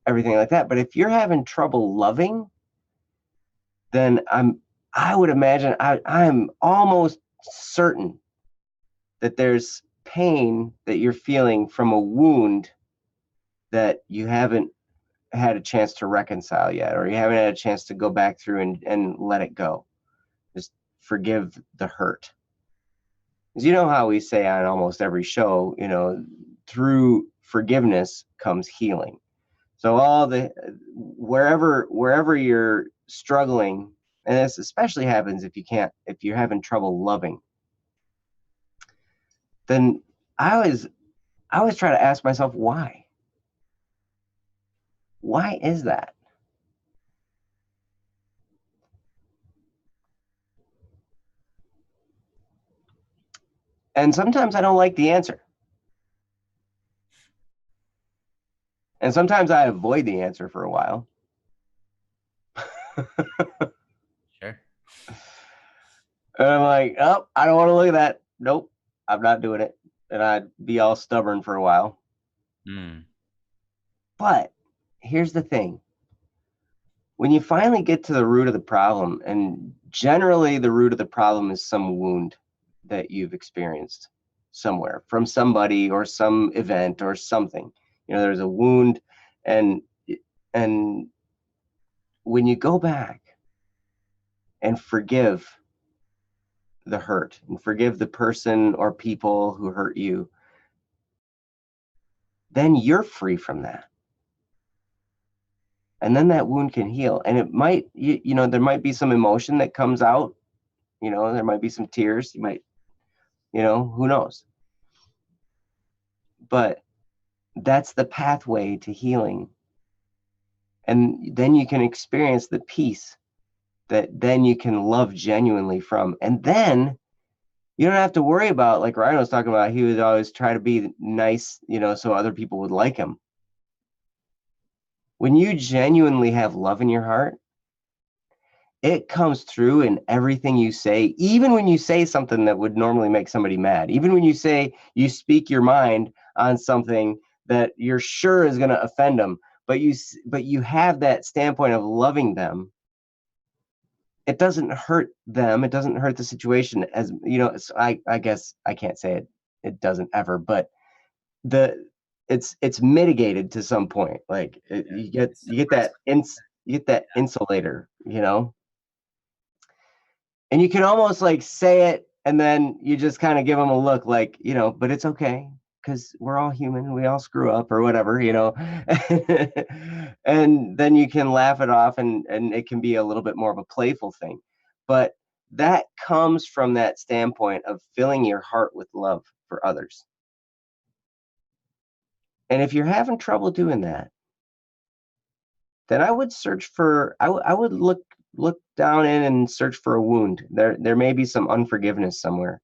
everything like that. But if you're having trouble loving, then I would imagine, I'm almost certain that there's pain that you're feeling from a wound that you haven't had a chance to reconcile yet, or you haven't had a chance to go back through and let it go. Just forgive the hurt. Because you know how we say on almost every show, through forgiveness comes healing. So wherever you're struggling, and this especially happens if you're having trouble loving, then I always try to ask myself, why? Why is that? And sometimes I don't like the answer. And sometimes I avoid the answer for a while. Sure. And I'm like, oh, I don't want to look at that. Nope, I'm not doing it. And I'd be all stubborn for a while. But here's the thing. When you finally get to the root of the problem, and generally the root of the problem is some wound that you've experienced somewhere from somebody or some event or something, there's a wound, and when you go back and forgive the hurt and forgive the person or people who hurt you, then you're free from that. And then that wound can heal. And it might, there might be some emotion that comes out, there might be some tears, you might, who knows? But that's the pathway to healing. And then you can experience the peace that then you can love genuinely from. And then you don't have to worry about, like Ryan was talking about, he would always try to be nice, so other people would like him. When you genuinely have love in your heart, it comes through in everything you say, even when you say something that would normally make somebody mad, even when you say you speak your mind on something that you're sure is going to offend them, but you have that standpoint of loving them. It doesn't hurt them. It doesn't hurt the situation, as you know. I guess I can't say it doesn't ever, but the it's mitigated to some point. Like you get you get that insulator, and you can almost like say it, and then you just kind of give them a look, like, but it's okay, because we're all human, we all screw up or whatever, and then you can laugh it off, and it can be a little bit more of a playful thing. But that comes from that standpoint of filling your heart with love for others. And if you're having trouble doing that, then I would search for I would look down in and search for a wound. There may be some unforgiveness somewhere.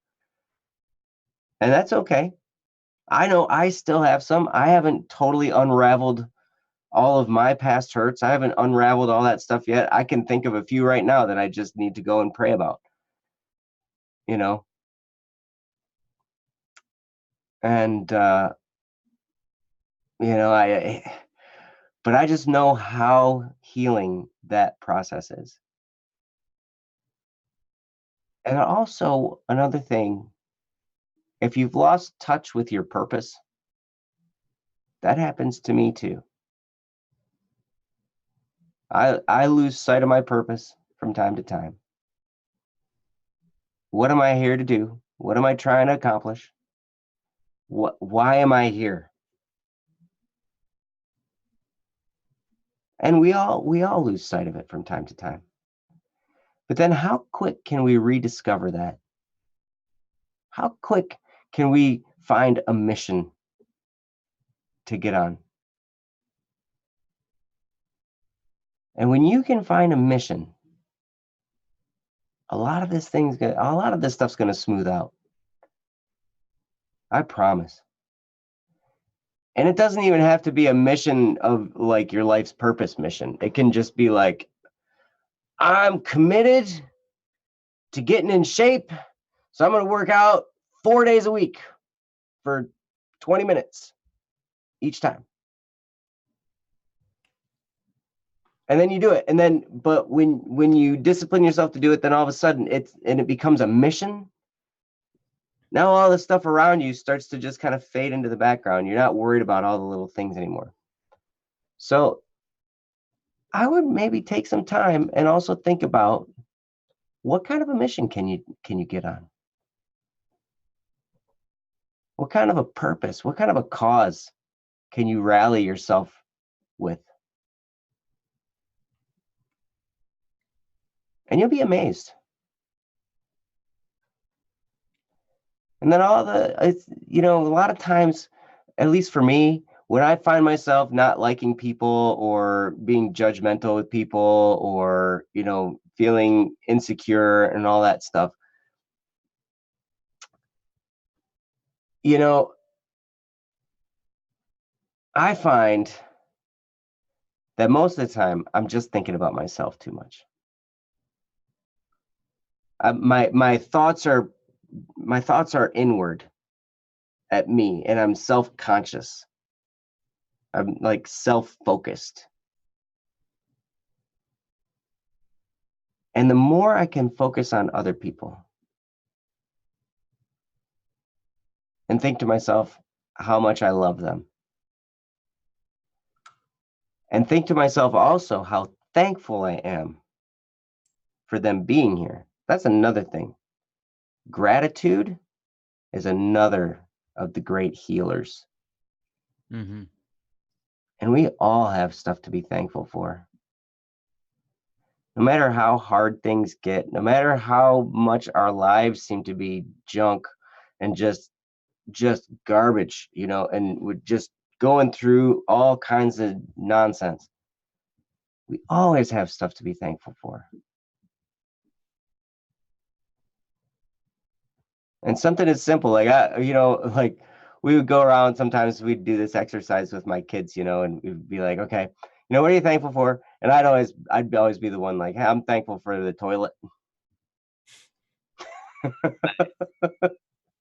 And that's okay. I know I still have some. I haven't totally unraveled all of my past hurts. I haven't unraveled all that stuff yet. I can think of a few right now that I just need to go and pray about. You know. And but I just know how healing that process is. And also another thing, if you've lost touch with your purpose, that happens to me too. I lose sight of my purpose from time to time. What am I here to do? What am I trying to accomplish? Why am I here? And we all lose sight of it from time to time. But then how quick can we rediscover that? How quick can we find a mission to get on? And when you can find a mission, a lot of this stuff's going to smooth out. I promise. And it doesn't even have to be a mission of like your life's purpose mission. It can just be like, I'm committed to getting in shape, so I'm going to work out 4 days a week for 20 minutes each time. And then you do it. And then, but when you discipline yourself to do it, then all of a sudden it becomes a mission. Now all the stuff around you starts to just kind of fade into the background. You're not worried about all the little things anymore. So I would maybe take some time and also think about, what kind of a mission can you get on? What kind of a purpose, what kind of a cause can you rally yourself with? And you'll be amazed. And then a lot of times, at least for me, when I find myself not liking people or being judgmental with people or, feeling insecure and all that stuff, I find that most of the time I'm just thinking about myself too much. My thoughts are inward at me, and I'm self-conscious. I'm like self-focused. And the more I can focus on other people and think to myself how much I love them, and think to myself also how thankful I am for them being here. That's another thing. Gratitude is another of the great healers. Mm-hmm. And we all have stuff to be thankful for. No matter how hard things get, no matter how much our lives seem to be junk and just garbage, and we're just going through all kinds of nonsense, we always have stuff to be thankful for. And something as simple, like we would go around, sometimes we'd do this exercise with my kids, and we'd be like, okay, what are you thankful for? And I'd always be the one like, hey, I'm thankful for the toilet. I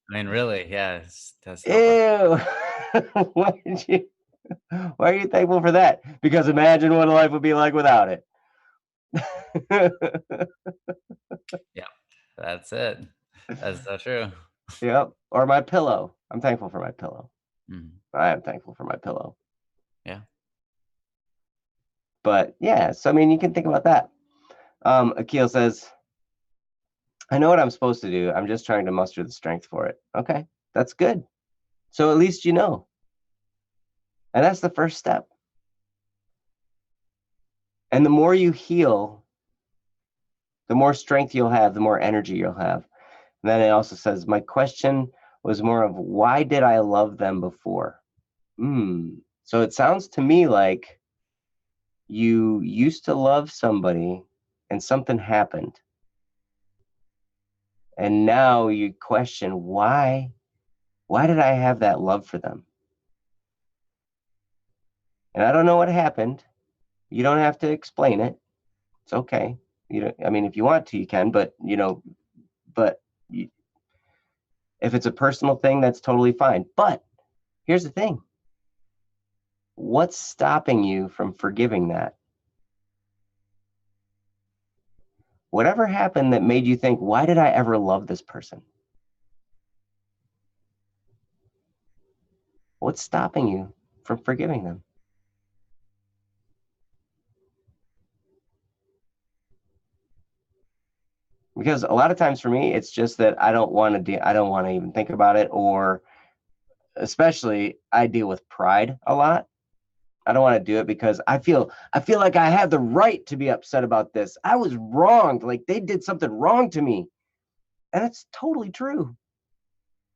mean, really, yeah, that's help us. Ew. Why did you? Why are you thankful for that? Because imagine what life would be like without it. Yeah, that's it. That's so true. Yep. Or my pillow. I'm thankful for my pillow. Mhm. I am thankful for my pillow. Yeah. But yeah, so I mean, you can think about that. Akil says, I know what I'm supposed to do. I'm just trying to muster the strength for it. Okay, that's good. So at least you know. And that's the first step. And the more you heal, the more strength you'll have, the more energy you'll have. And then it also says, my question was more of why did I love them before? So it sounds to me like you used to love somebody and something happened. And now you question why? Why did I have that love for them? And I don't know what happened. You don't have to explain it. It's okay. You know, I mean, if you want to, you can, but but you, if it's a personal thing, that's totally fine. But here's the thing. What's stopping you from forgiving that? Whatever happened that made you think, why did I ever love this person? What's stopping you from forgiving them? Because a lot of times for me, it's just that I don't want to even think about it, or especially I deal with pride a lot. I don't want to do it because I feel like I have the right to be upset about this. I was wronged, like they did something wrong to me. And it's totally true.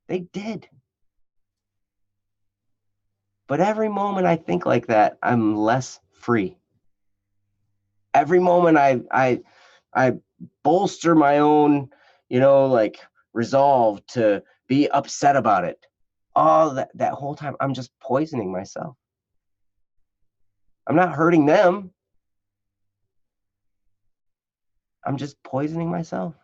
They did. But every moment I think like that, I'm less free. Every moment I bolster my own, like resolve to be upset about it. All that whole time I'm just poisoning myself. I'm not hurting them. I'm just poisoning myself.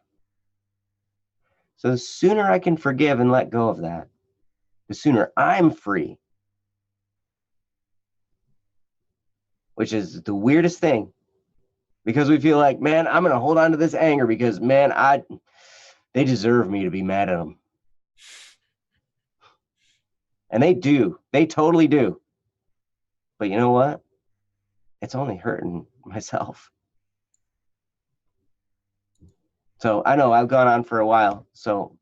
So the sooner I can forgive and let go of that, the sooner I'm free, which is the weirdest thing because we feel like, man, I'm going to hold on to this anger because, man, they deserve me to be mad at them. And they do. They totally do. But you know what? It's only hurting myself. So I know I've gone on for a while. So,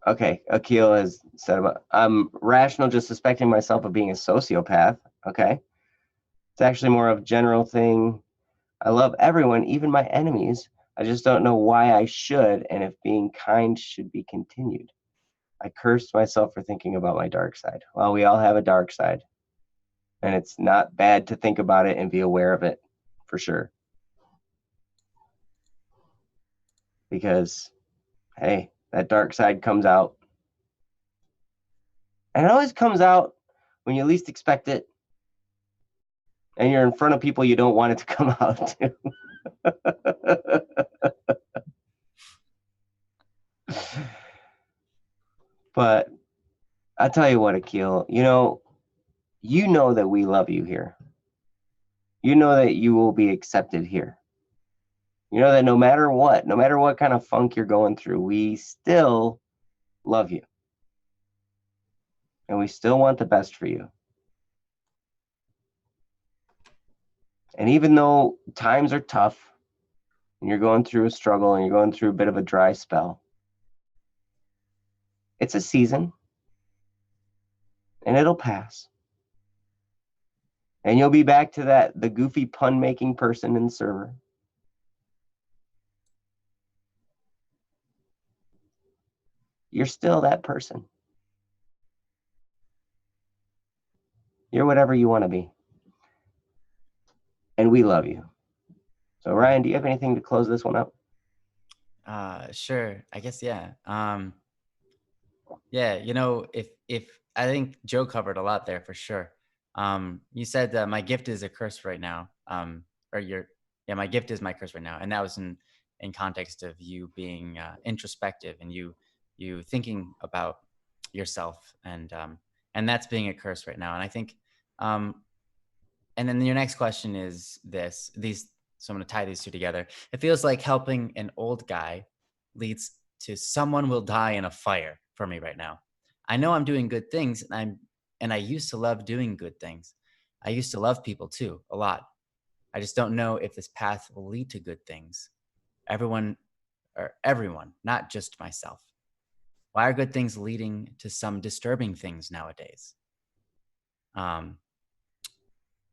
okay, Akil has said about I'm rational, just suspecting myself of being a sociopath. Okay, it's actually more of a general thing. I love everyone, even my enemies. I just don't know why I should, and if being kind should be continued. I cursed myself for thinking about my dark side. Well, we all have a dark side, and it's not bad to think about it and be aware of it, for sure. Because, hey, that dark side comes out. And it always comes out when you least expect it, and you're in front of people you don't want it to come out to. But I tell you what, Akil, you know that we love you here. You know that you will be accepted here. You know that no matter what kind of funk you're going through, we still love you. And we still want the best for you. And even though times are tough and you're going through a struggle and you're going through a bit of a dry spell, it's a season and it'll pass. And you'll be back to the goofy pun making person in the server. You're still that person. You're whatever you want to be. And we love you. So Ryan, do you have anything to close this one up? Sure. I guess, yeah. Yeah, if I think Joe covered a lot there for sure. You said that my gift is a curse right now. Or your Yeah, my gift is my curse right now, and that was in context of you being introspective and you thinking about yourself, and that's being a curse right now. And I think, um, and then your next question is these. So I'm going to tie these two together. It feels like helping an old guy leads to someone will die in a fire for me right now. I know I'm doing good things, and I used to love doing good things. I used to love people too, a lot. I just don't know if this path will lead to good things. Everyone everyone, not just myself. Why are good things leading to some disturbing things nowadays? Um,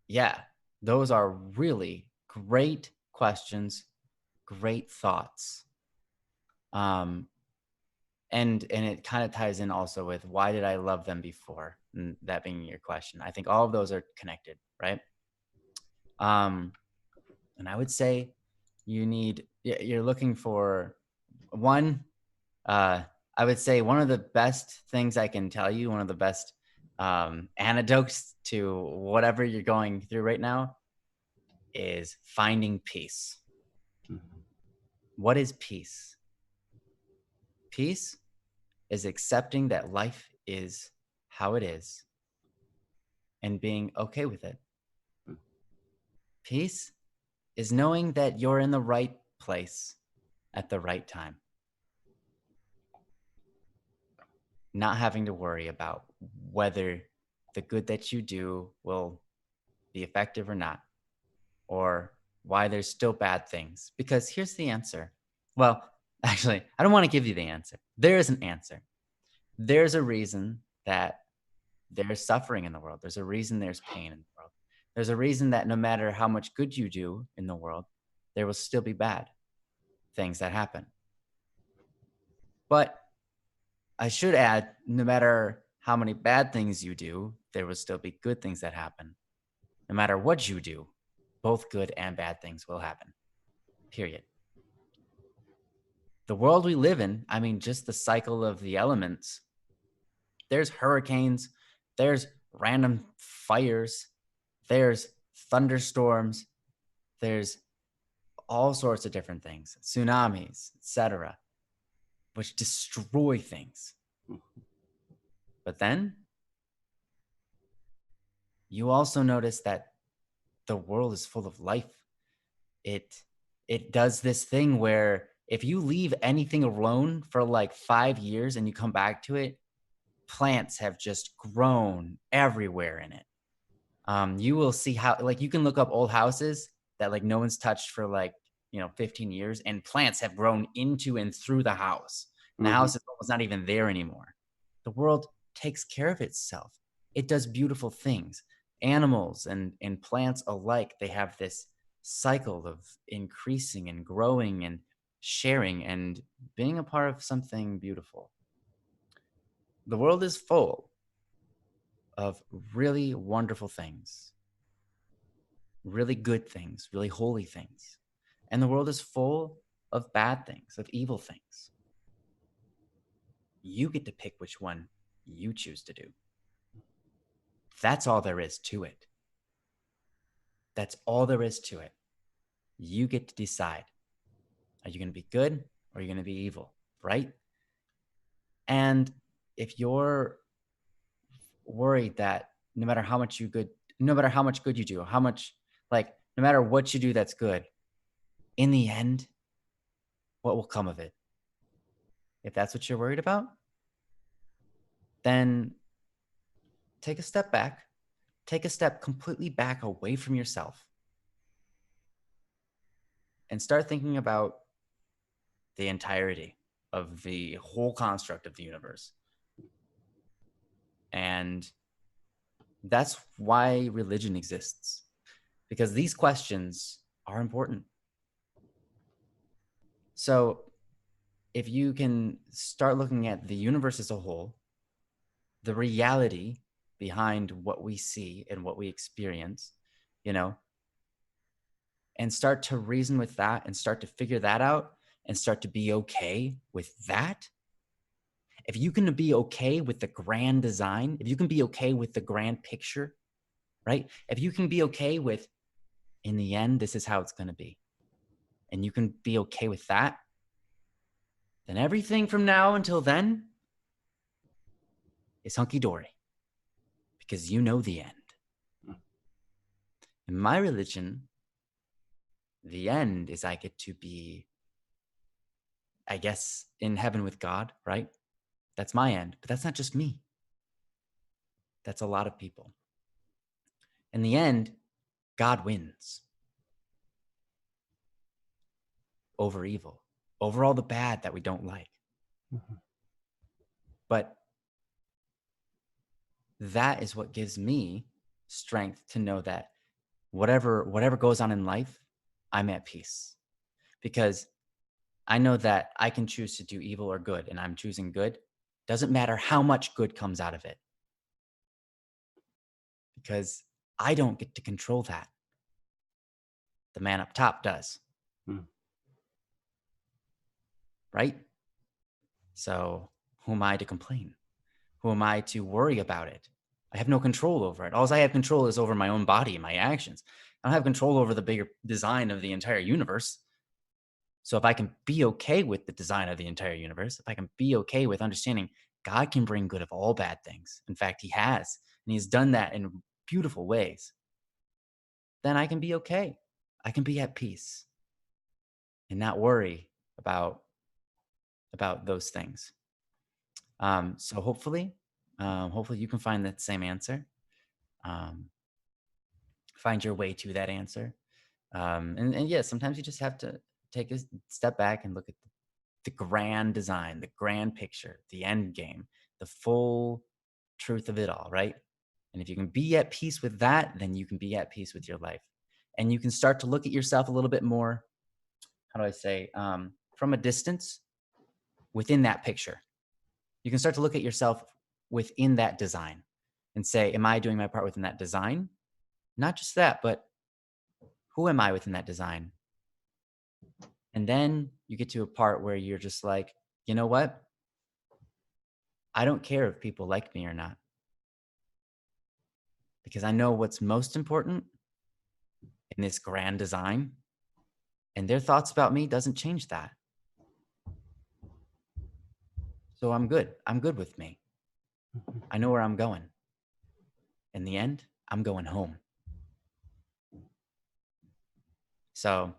yeah, those are really great questions, great thoughts. Um, and it kind of ties in also with why did I love them before? And that being your question. I think all of those are connected, right? Um, and I would say you're looking for one. I would say one of the best things I can tell you, one of the best antidotes to whatever you're going through right now, is finding peace. What is peace? Peace is accepting that life is how it is and being okay with it. Peace is knowing that you're in the right place at the right time, not having to worry about whether the good that you do will be effective or not, or why there's still bad things. Because here's the answer. Well, actually, I don't want to give you the answer. There is an answer. There's a reason that there's suffering in the world. There's a reason there's pain in the world. There's a reason that no matter how much good you do in the world, there will still be bad things that happen. But I should add, no matter how many bad things you do, there will still be good things that happen. No matter what you do, both good and bad things will happen. Period. The world we live in, I mean, just the cycle of the elements. There's hurricanes, there's random fires, there's thunderstorms, there's all sorts of different things, tsunamis, etc., which destroy things. But then you also notice that the world is full of life. It it does this thing where if you leave anything alone for like 5 years and you come back to it, plants have just grown everywhere in it. You will see how, like, you can look up old houses that like no one's touched for like 15 years, and plants have grown into and through the house, and the house is almost not even there anymore. The world takes care of itself. It does beautiful things. Animals and plants alike, they have this cycle of increasing and growing and sharing and being a part of something beautiful. The world is full of really wonderful things, really good things, really holy things. And the world is full of bad things, of evil things. You get to pick which one you choose to do. That's all there is to it. That's all there is to it. You get to decide. Are you going to be good or are you going to be evil? Right? And if you're worried that no matter how much no matter how much good you do, no matter what you do that's good, in the end, what will come of it? If that's what you're worried about, then take a step back, take a step completely back away from yourself, and start thinking about the entirety of the whole construct of the universe. And that's why religion exists, because these questions are important. So if you can start looking at the universe as a whole, the reality behind what we see and what we experience, you know, and start to reason with that and start to figure that out and start to be okay with that, If you can be okay with the grand design, if you can be okay with the grand picture, right? If you can be okay with, in the end, this is how it's going to be, and you can be okay with that, then everything from now until then is hunky-dory, because you know the end. In my religion, the end is I get to be, I guess, in heaven with God, right? That's my end, but that's not just me. That's a lot of people. In the end, God wins over evil, over all the bad that we don't like. Mm-hmm. But that is what gives me strength to know that whatever goes on in life, I'm at peace, because I know that I can choose to do evil or good, and I'm choosing good. Doesn't matter how much good comes out of it, because I don't get to control that. The man up top does. Mm. Right? So who am I to complain? Who am I to worry about it? I have no control over it. All I have control is over my own body and my actions. I don't have control over the bigger design of the entire universe. So if I can be okay with the design of the entire universe, if I can be okay with understanding God can bring good of all bad things, in fact, he has, and he's done that in beautiful ways, then I can be okay. I can be at peace and not worry about those things. So hopefully you can find that same answer. Um, find your way to that answer. And yeah, sometimes you just have to take a step back and look at the grand design, the grand picture, the end game, the full truth of it all, right? And if you can be at peace with that, then you can be at peace with your life. And you can start to look at yourself a little bit more, how do I say, from a distance within that picture. You can start to look at yourself within that design and say, am I doing my part within that design? Not just that, but who am I within that design? And then you get to a part where you're just like, you know what? I don't care if people like me or not, because I know what's most important in this grand design, and their thoughts about me doesn't change that. So I'm good. I'm good with me. I know where I'm going. In the end, I'm going home. So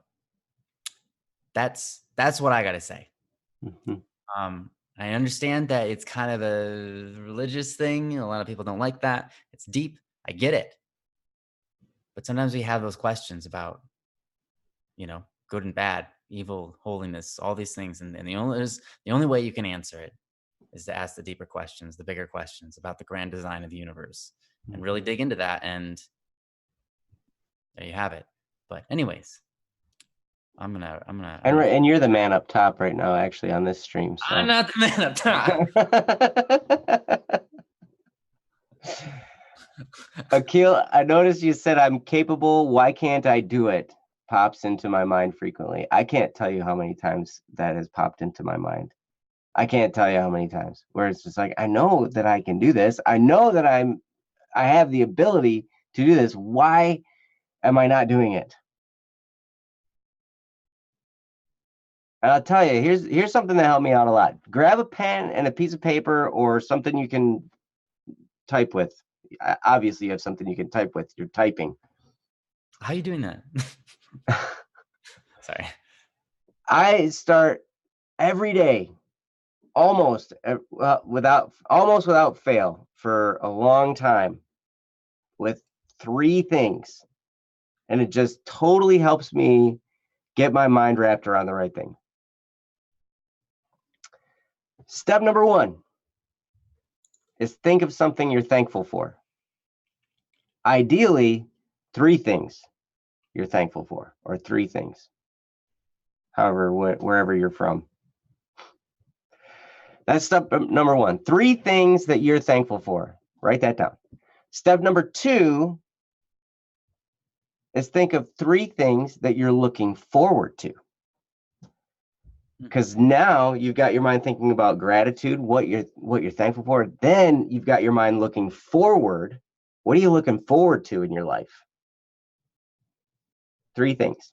that's what I got to say. Mm-hmm. I understand that it's kind of a religious thing. A lot of people don't like that. It's deep. I get it. But sometimes we have those questions about, good and bad, evil, holiness, all these things. And the only way you can answer it is to ask the deeper questions, the bigger questions about the grand design of the universe, and really dig into that. And there you have it. But anyways, I'm gonna. And you're the man up top right now, actually, on this stream. So I'm not the man up top. Akil, I noticed you said I'm capable. Why can't I do it? Pops into my mind frequently. I can't tell you how many times that has popped into my mind. I can't tell you how many times where it's just like, I know that I can do this. I know that I have the ability to do this. Why am I not doing it? And I'll tell you, here's something that helped me out a lot. Grab a pen and a piece of paper or something you can type with. Obviously, you have something you can type with. You're typing. How are you doing that? Sorry. I start every day, almost without fail, for a long time, with 3 things, and it just totally helps me get my mind wrapped around the right thing. Step number 1 is think of something you're thankful for. Ideally, 3 things you're thankful for, or 3 things, however, wherever you're from. That's step number 1. 3 things that you're thankful for. Write that down. Step number 2 is think of 3 things that you're looking forward to. Because now you've got your mind thinking about gratitude, what you're thankful for. Then you've got your mind looking forward. What are you looking forward to in your life? 3 things.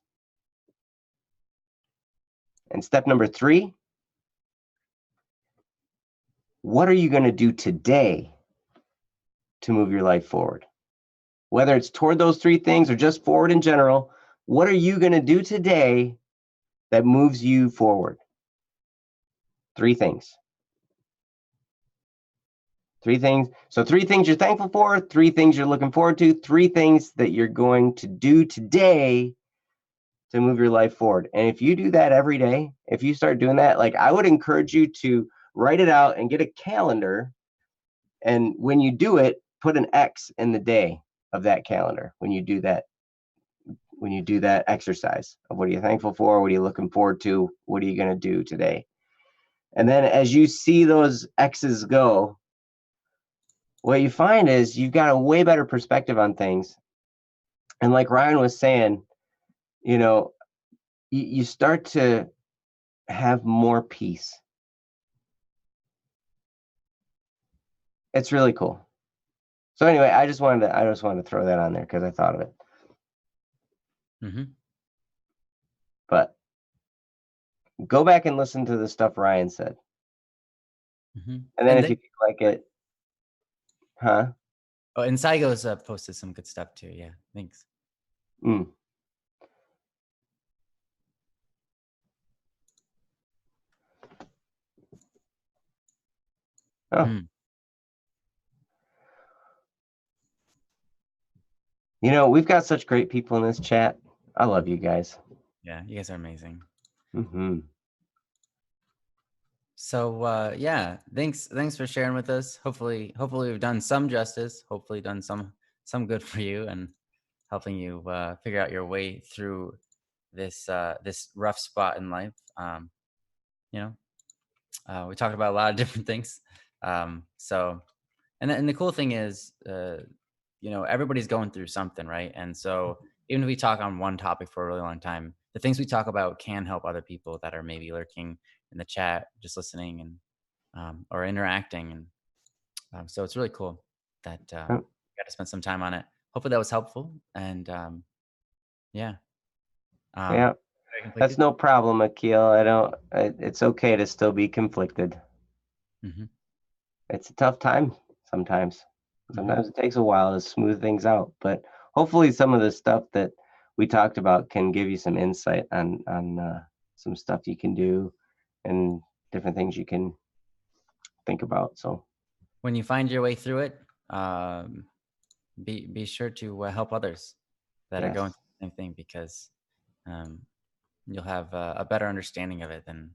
And step number 3, what are you going to do today to move your life forward? Whether it's toward those 3 things or just forward in general, what are you going to do today that moves you forward? 3 things. 3 things. So 3 things you're thankful for, 3 things you're looking forward to, 3 things that you're going to do today to move your life forward. And if you do that every day, if you start doing that, like, I would encourage you to write it out and get a calendar. And when you do it, put an X in the day of that calendar. When you do that exercise of what are you thankful for, what are you looking forward to, what are you going to do today? And then as you see those X's go, what you find is you've got a way better perspective on things. And like Ryan was saying, you start to have more peace. It's really cool. So anyway, I just wanted to throw that on there because I thought of it. Mm-hmm. But go back and listen to the stuff Ryan said. Mm-hmm. And then if you feel like it, huh? Oh, and Saigo's posted some good stuff too. Yeah, thanks. Oh. We've got such great people in this chat. I love you guys. Yeah, you guys are amazing. Mm-hmm. So yeah, thanks for sharing with us. Hopefully we've done some justice. Hopefully done some good for you and helping you figure out your way through this rough spot in life. We talked about a lot of different things. So, and the cool thing is, everybody's going through something, right? And so even if we talk on one topic for a really long time, the things we talk about can help other people that are maybe lurking in the chat, just listening and or interacting. And so it's really cool that we got to spend some time on it. Hopefully that was helpful. And yeah. Yeah. That's no problem, Akil. It's okay to still be conflicted. Mm-hmm. It's a tough time sometimes. Sometimes it takes a while to smooth things out, but hopefully some of the stuff that we talked about can give you some insight on some stuff you can do and different things you can think about. So when you find your way through it, be sure to help others that are going through the same thing, because you'll have a better understanding of it and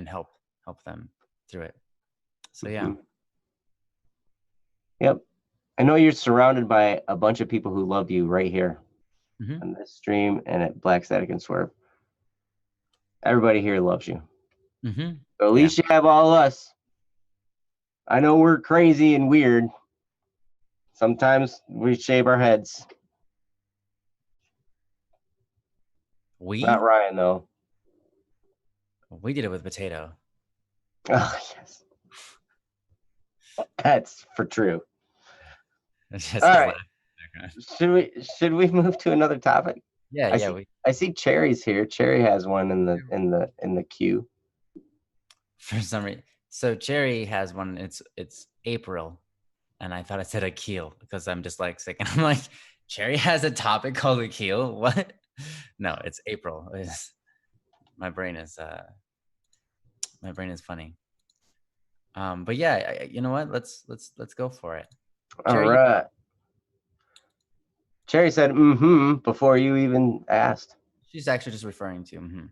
help them through it. So yeah. Yep. I know you're surrounded by a bunch of people who love you right here on this stream and at Black Static and Swerve. Everybody here loves you. So at least you have all us. I know we're crazy and weird. Sometimes we shave our heads. Not Ryan, though. We did it with Potato. Oh, yes. That's for true. All right. Should we move to another topic? Yeah, I see Cherry's here. Cherry has one in the queue. For some reason, so Cherry has one. It's April, and I thought I said Akil because I'm dyslexic, and I'm like, Cherry has a topic called Akil. What? No, it's April. My brain is funny. But yeah, you know what? Let's go for it. Cherry, all right. Cherry said before you even asked. She's actually just referring to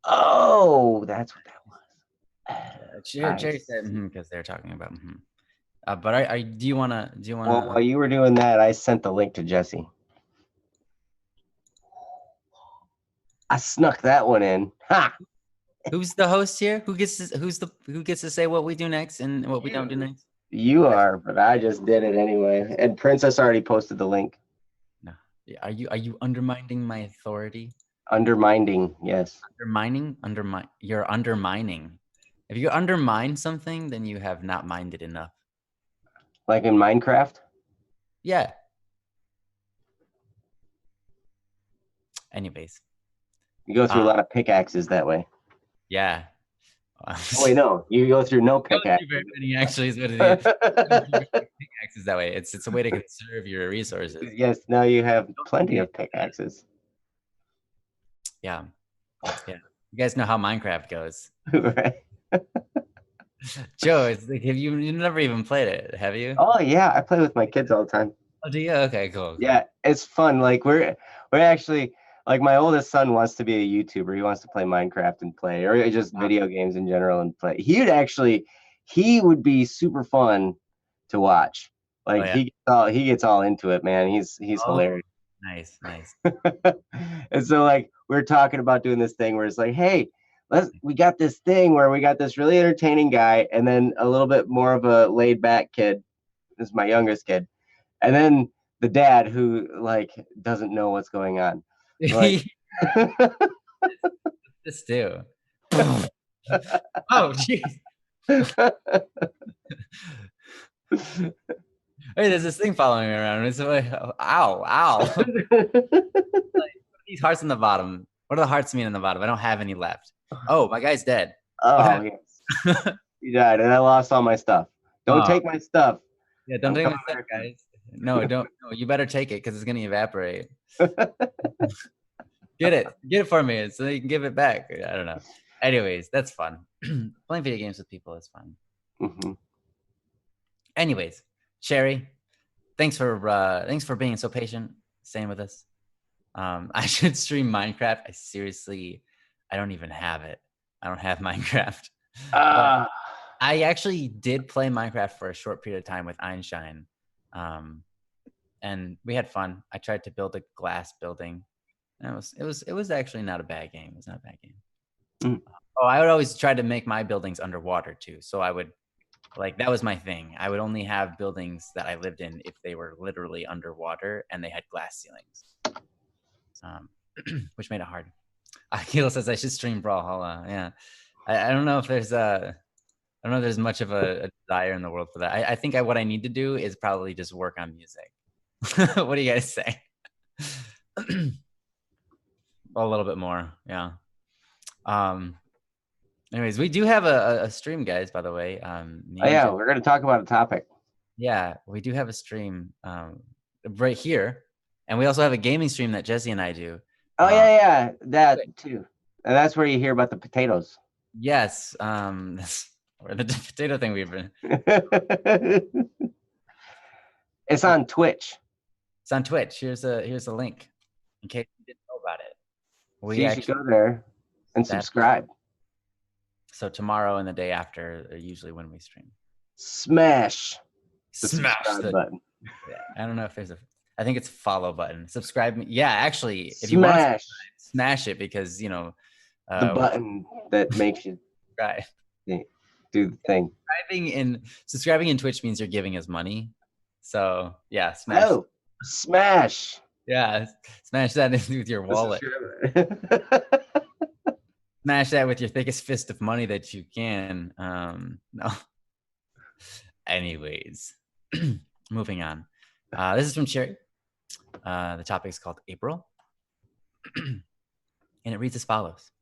Oh, that's what that was. Cherry said because they're talking about but do you wanna Well, while you were doing that, I sent the link to Jesse. I snuck that one in. Ha! Who's the host here? Who gets to say what we do next and what we don't do next? You are, but I just did it anyway. And Princess already posted the link. No. Are you undermining my authority? Undermining, yes. You're undermining. If you undermine something, then you have not minded enough. Like in Minecraft? Yeah. Anyways. You go through a lot of pickaxes that way. Yeah. Oh, wait, no. You go through no pickaxes. Actually, is what it is. Pickaxes that way. It's a way to conserve your resources. Yes, now you have plenty of pickaxes. Yeah. Yeah. You guys know how Minecraft goes. Right. Joe, it's like, you never even played it, have you? Oh yeah, I play with my kids all the time. Oh, do you? Okay, cool. Yeah, it's fun. Like we're actually like my oldest son wants to be a YouTuber. He wants to play Minecraft and play, or just video games in general and play. He would be super fun to watch. Like he gets all into it, man. He's hilarious. Nice. And so like we're talking about doing this thing where it's like, hey, we got this thing where we got this really entertaining guy and then a little bit more of a laid back kid. This is my youngest kid. And then the dad who like doesn't know what's going on. Like this too. Oh jeez. Hey, there's this thing following me around. It's like, ow. Like, these hearts in the bottom. What do the hearts mean in the bottom? I don't have any left. Oh, my guy's dead. Oh, yes. He died, and I lost all my stuff. Don't take my stuff. Yeah, don't take my stuff, guys. No, don't. No, you better take it because it's gonna evaporate. Get it for me so you can give it back. I don't know. Anyways, that's fun. Playing video games with people is fun. Mm-hmm. Anyways, Sherry, thanks for being so patient, staying with us. I should stream Minecraft. I don't even have it. I don't have Minecraft. I actually did play Minecraft for a short period of time with Einstein. And we had fun. I tried to build a glass building. And it was actually not a bad game. It was not a bad game. Mm. Oh, I would always try to make my buildings underwater too. So I would that was my thing. I would only have buildings that I lived in if they were literally underwater and they had glass ceilings. Which made it hard. Akil says I should stream Brawlhalla. Yeah. I don't know if there's much of a desire in the world for that. I think what I need to do is probably just work on music. What do you guys say? A little bit more, yeah. Anyways, we do have a stream, guys, by the way. We're going to talk about a topic. Yeah, we do have a stream right here. And we also have a gaming stream that Jesse and I do. Oh, yeah, that too. And that's where you hear about the potatoes. Yes, or the potato thing we've been. It's on Twitch. It's on Twitch. Here's a link in case you didn't know about it. You should go there and subscribe. So tomorrow and the day after are usually when we stream. Smash the button. Yeah, I don't know if there's I think it's follow button. Subscribe me. Yeah, actually, if you want to smash it because the button that makes you do the thing. Subscribing in Twitch means you're giving us money. So yeah, smash. Oh, smash. Yeah, smash that with your wallet. Smash that with your thickest fist of money that you can. No. Anyways, moving on. This is from Cherry. The topic is called April. And it reads as follows.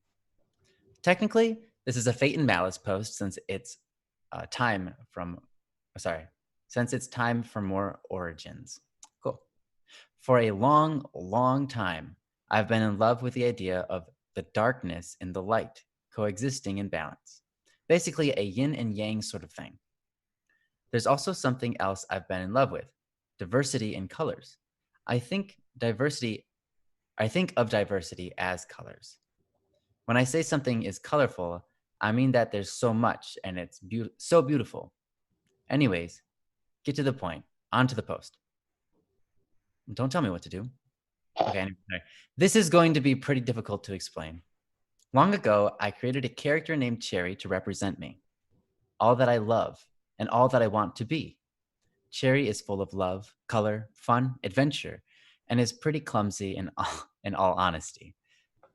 Technically, this is a Fate and Malice post since it's time for more origins. Cool. For a long, long time, I've been in love with the idea of the darkness and the light coexisting in balance. Basically a yin and yang sort of thing. There's also something else I've been in love with, diversity in colors. I think of diversity as colors. When I say something is colorful, I mean that there's so much and it's so beautiful. Anyways, get to the point. On to the post. Don't tell me what to do. Okay, anyway, this is going to be pretty difficult to explain. Long ago, I created a character named Cherry to represent me. All that I love and all that I want to be. Cherry is full of love, color, fun, adventure, and is pretty clumsy in all honesty.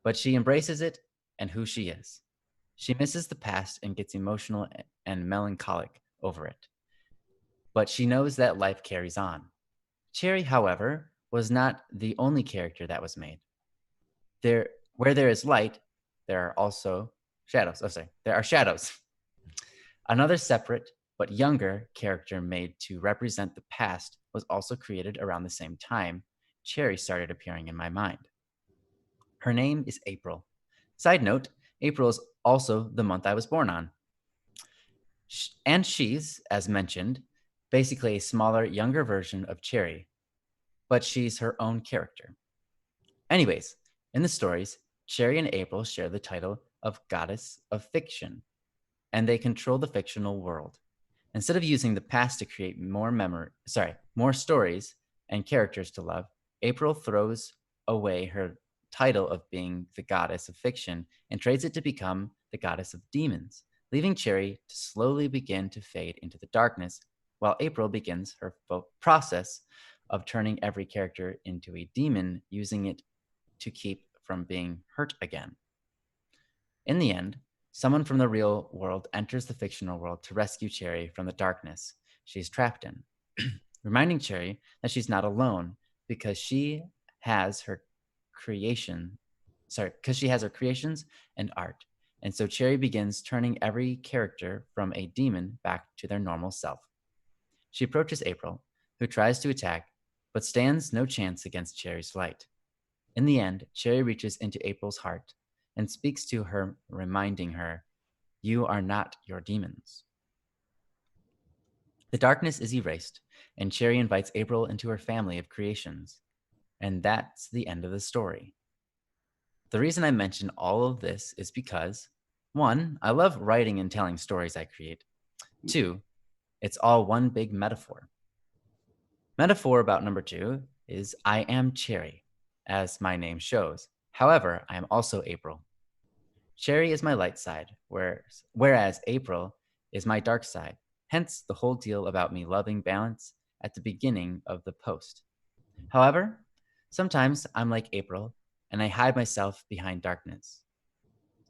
but she embraces it and who she is. She misses the past and gets emotional and melancholic over it. But she knows that life carries on. Cherry, however, was not the only character that was made. Where there is light, there are also shadows. Oh, sorry, there are shadows. Another separate but younger character made to represent the past was also created around the same time Cherry started appearing in my mind. Her name is April. Side note, April is also the month I was born on. And she's, as mentioned, basically a smaller, younger version of Cherry, but she's her own character. Anyways, in the stories, Cherry and April share the title of Goddess of Fiction, and they control the fictional world. Instead of using the past to create more stories and characters to love, April throws away her title of being the goddess of fiction and trades it to become the goddess of demons, leaving Cherry to slowly begin to fade into the darkness, while April begins her process of turning every character into a demon, using it to keep from being hurt again. In the end, someone from the real world enters the fictional world to rescue Cherry from the darkness she's trapped in, reminding Cherry that she's not alone because she has her creations and art. And so Cherry begins turning every character from a demon back to their normal self. She approaches April, who tries to attack, but stands no chance against Cherry's light. In the end, Cherry reaches into April's heart and speaks to her, reminding her, "You are not your demons." The darkness is erased, and Cherry invites April into her family of creations. And that's the end of the story. The reason I mention all of this is because, one, I love writing and telling stories I create. Two, it's all one big metaphor. Metaphor about number two is I am Cherry, as my name shows. However, I am also April. Cherry is my light side, whereas April is my dark side. Hence the whole deal about me loving balance at the beginning of the post. However, sometimes I'm like April and I hide myself behind darkness.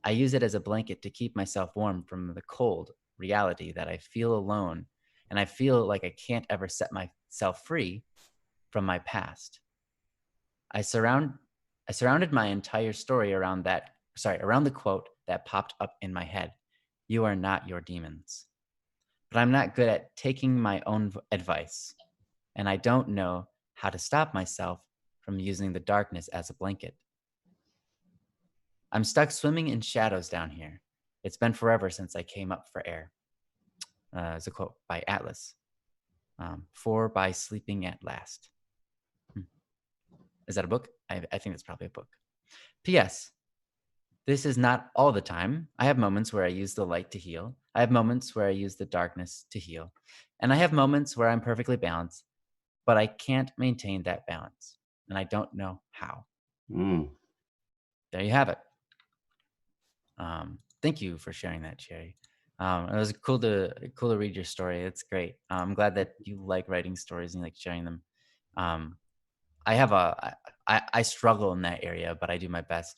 I use it as a blanket to keep myself warm from the cold reality that I feel alone and I feel like I can't ever set myself free from my past. I surrounded my entire story around the quote that popped up in my head. You are not your demons. But I'm not good at taking my own advice, and I don't know how to stop myself from using the darkness as a blanket. I'm stuck swimming in shadows down here. It's been forever since I came up for air. It's a quote by Atlas. For by sleeping at last. Is that a book? I think it's probably a book. P.S. This is not all the time. I have moments where I use the light to heal. I have moments where I use the darkness to heal. And I have moments where I'm perfectly balanced, but I can't maintain that balance. And I don't know how. There you have it. Thank you for sharing that, Cherry. It was cool to read your story. It's great. I'm glad that you like writing stories and you like sharing them. I struggle in that area, but I do my best.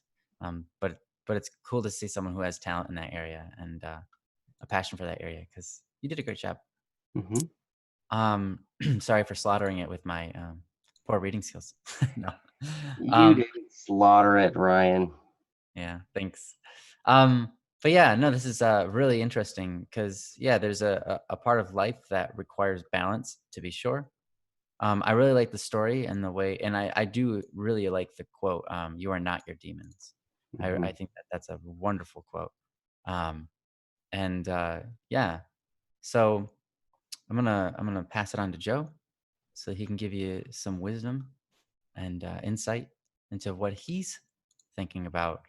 But it's cool to see someone who has talent in that area and a passion for that area because you did a great job. Sorry for slaughtering it with my poor reading skills. No, You didn't slaughter it, Ryan. Yeah, thanks. But yeah, no, this is really interesting because yeah, there's a part of life that requires balance to be sure. I really like the story and the way, and I do really like the quote, "You are not your demons." I think that that's a wonderful quote. And yeah, so I'm gonna pass it on to Joe, so he can give you some wisdom and insight into what he's thinking about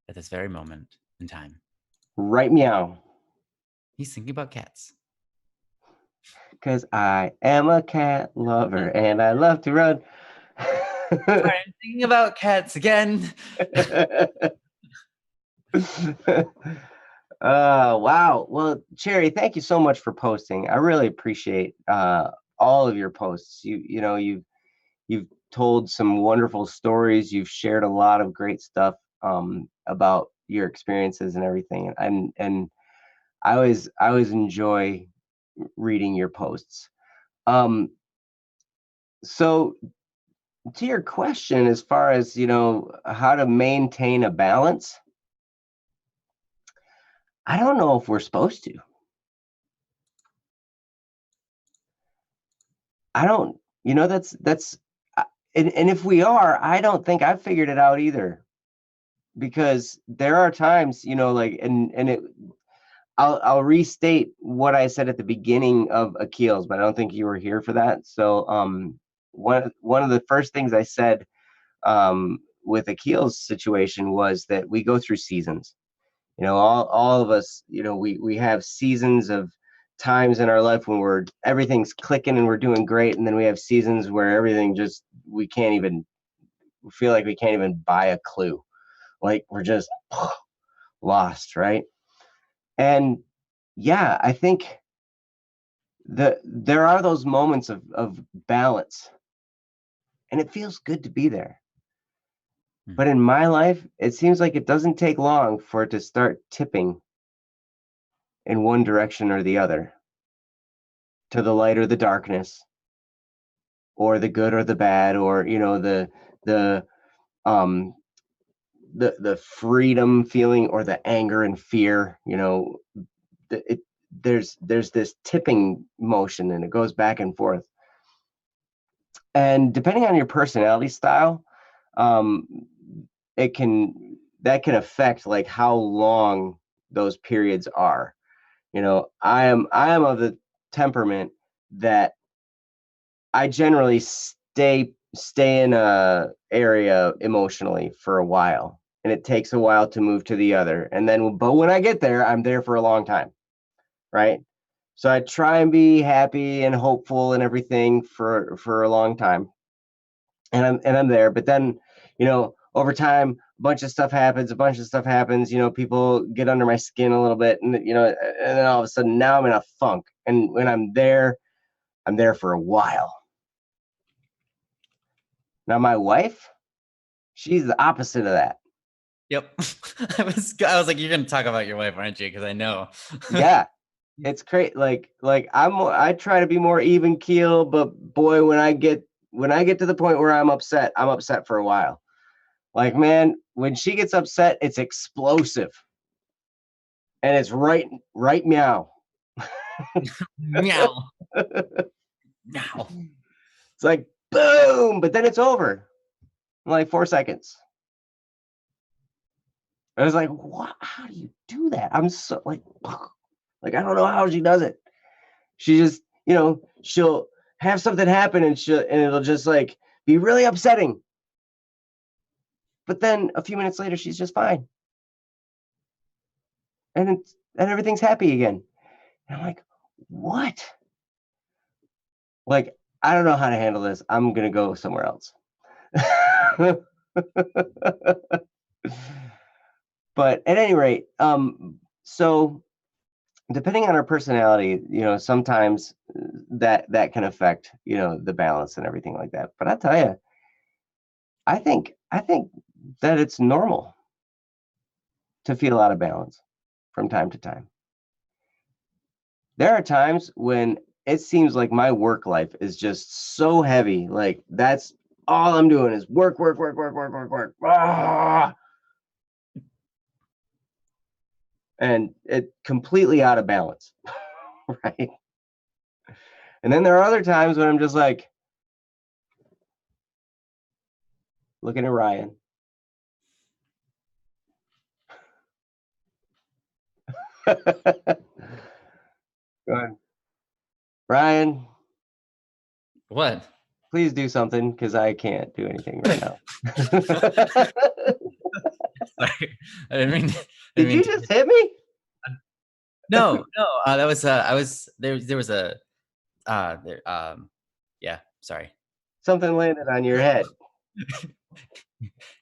at this very moment in time. Right, meow. He's thinking about cats. Because I am a cat lover and I love to run. Sorry, I'm thinking about cats again. Wow. Well, Cherry, thank you so much for posting. I really appreciate all of your posts. You've told some wonderful stories. You've shared a lot of great stuff. about your experiences and everything. And I always enjoy reading your posts. So to your question, as far as how to maintain a balance, I don't know if we're supposed to. I don't, that's, and if we are, I don't think I've figured it out either, because there are times, like, and it, I'll restate what I said at the beginning of Akil's, but I don't think you were here for that. So, one of the first things I said, with Akil's situation was that we go through seasons. All of us, we have seasons of times in our life when everything's clicking and we're doing great, and then we have seasons where everything just we feel like we can't even buy a clue, like we're just lost, right? And yeah, I think there are those moments of balance, and it feels good to be there. But in my life, it seems like it doesn't take long for it to start tipping in one direction or the other, to the light or the darkness, or the good or the bad, or the um the freedom feeling or the anger and fear. There's this tipping motion, and it goes back and forth. And depending on your personality style, um, that can affect like how long those periods are. I am of the temperament that I generally stay in a area emotionally for a while, and it takes a while to move to the other. But when I get there, I'm there for a long time, right? So I try and be happy and hopeful and everything for a long time, and I'm there. But then, over time, a bunch of stuff happens. People get under my skin a little bit, and then all of a sudden, now I'm in a funk. And when I'm there for a while. Now, my wife, she's the opposite of that. Yep. I was like, you're gonna talk about your wife, aren't you? Because I know. Yeah, it's great. Like I try to be more even keel, but boy, when I get to the point where I'm upset for a while. Like, man, when she gets upset, it's explosive, and it's right meow. Meow. Meow. It's like boom, but then it's over in like 4 seconds. I was like, what? How do you do that? I'm so like I don't know how she does it. She just, she'll have something happen, and it'll just like be really upsetting. But then a few minutes later, she's just fine. And everything's happy again. And I'm like, what? Like, I don't know how to handle this. I'm going to go somewhere else. But at any rate, so depending on our personality, sometimes that can affect, the balance and everything like that. But I tell you, I think that it's normal to feel out of balance from time to time. There are times when it seems like my work life is just so heavy. Like, that's all I'm doing is work, work, work, work, work, work, work. Ah! And it completely out of balance, right? And then there are other times when I'm just like looking at Ryan. Go ahead. Ryan, What? please do something, because I can't do anything right now. Sorry, I didn't mean. Did you just hit me? No. That was I was there. There was a yeah. Sorry. Something landed on your head.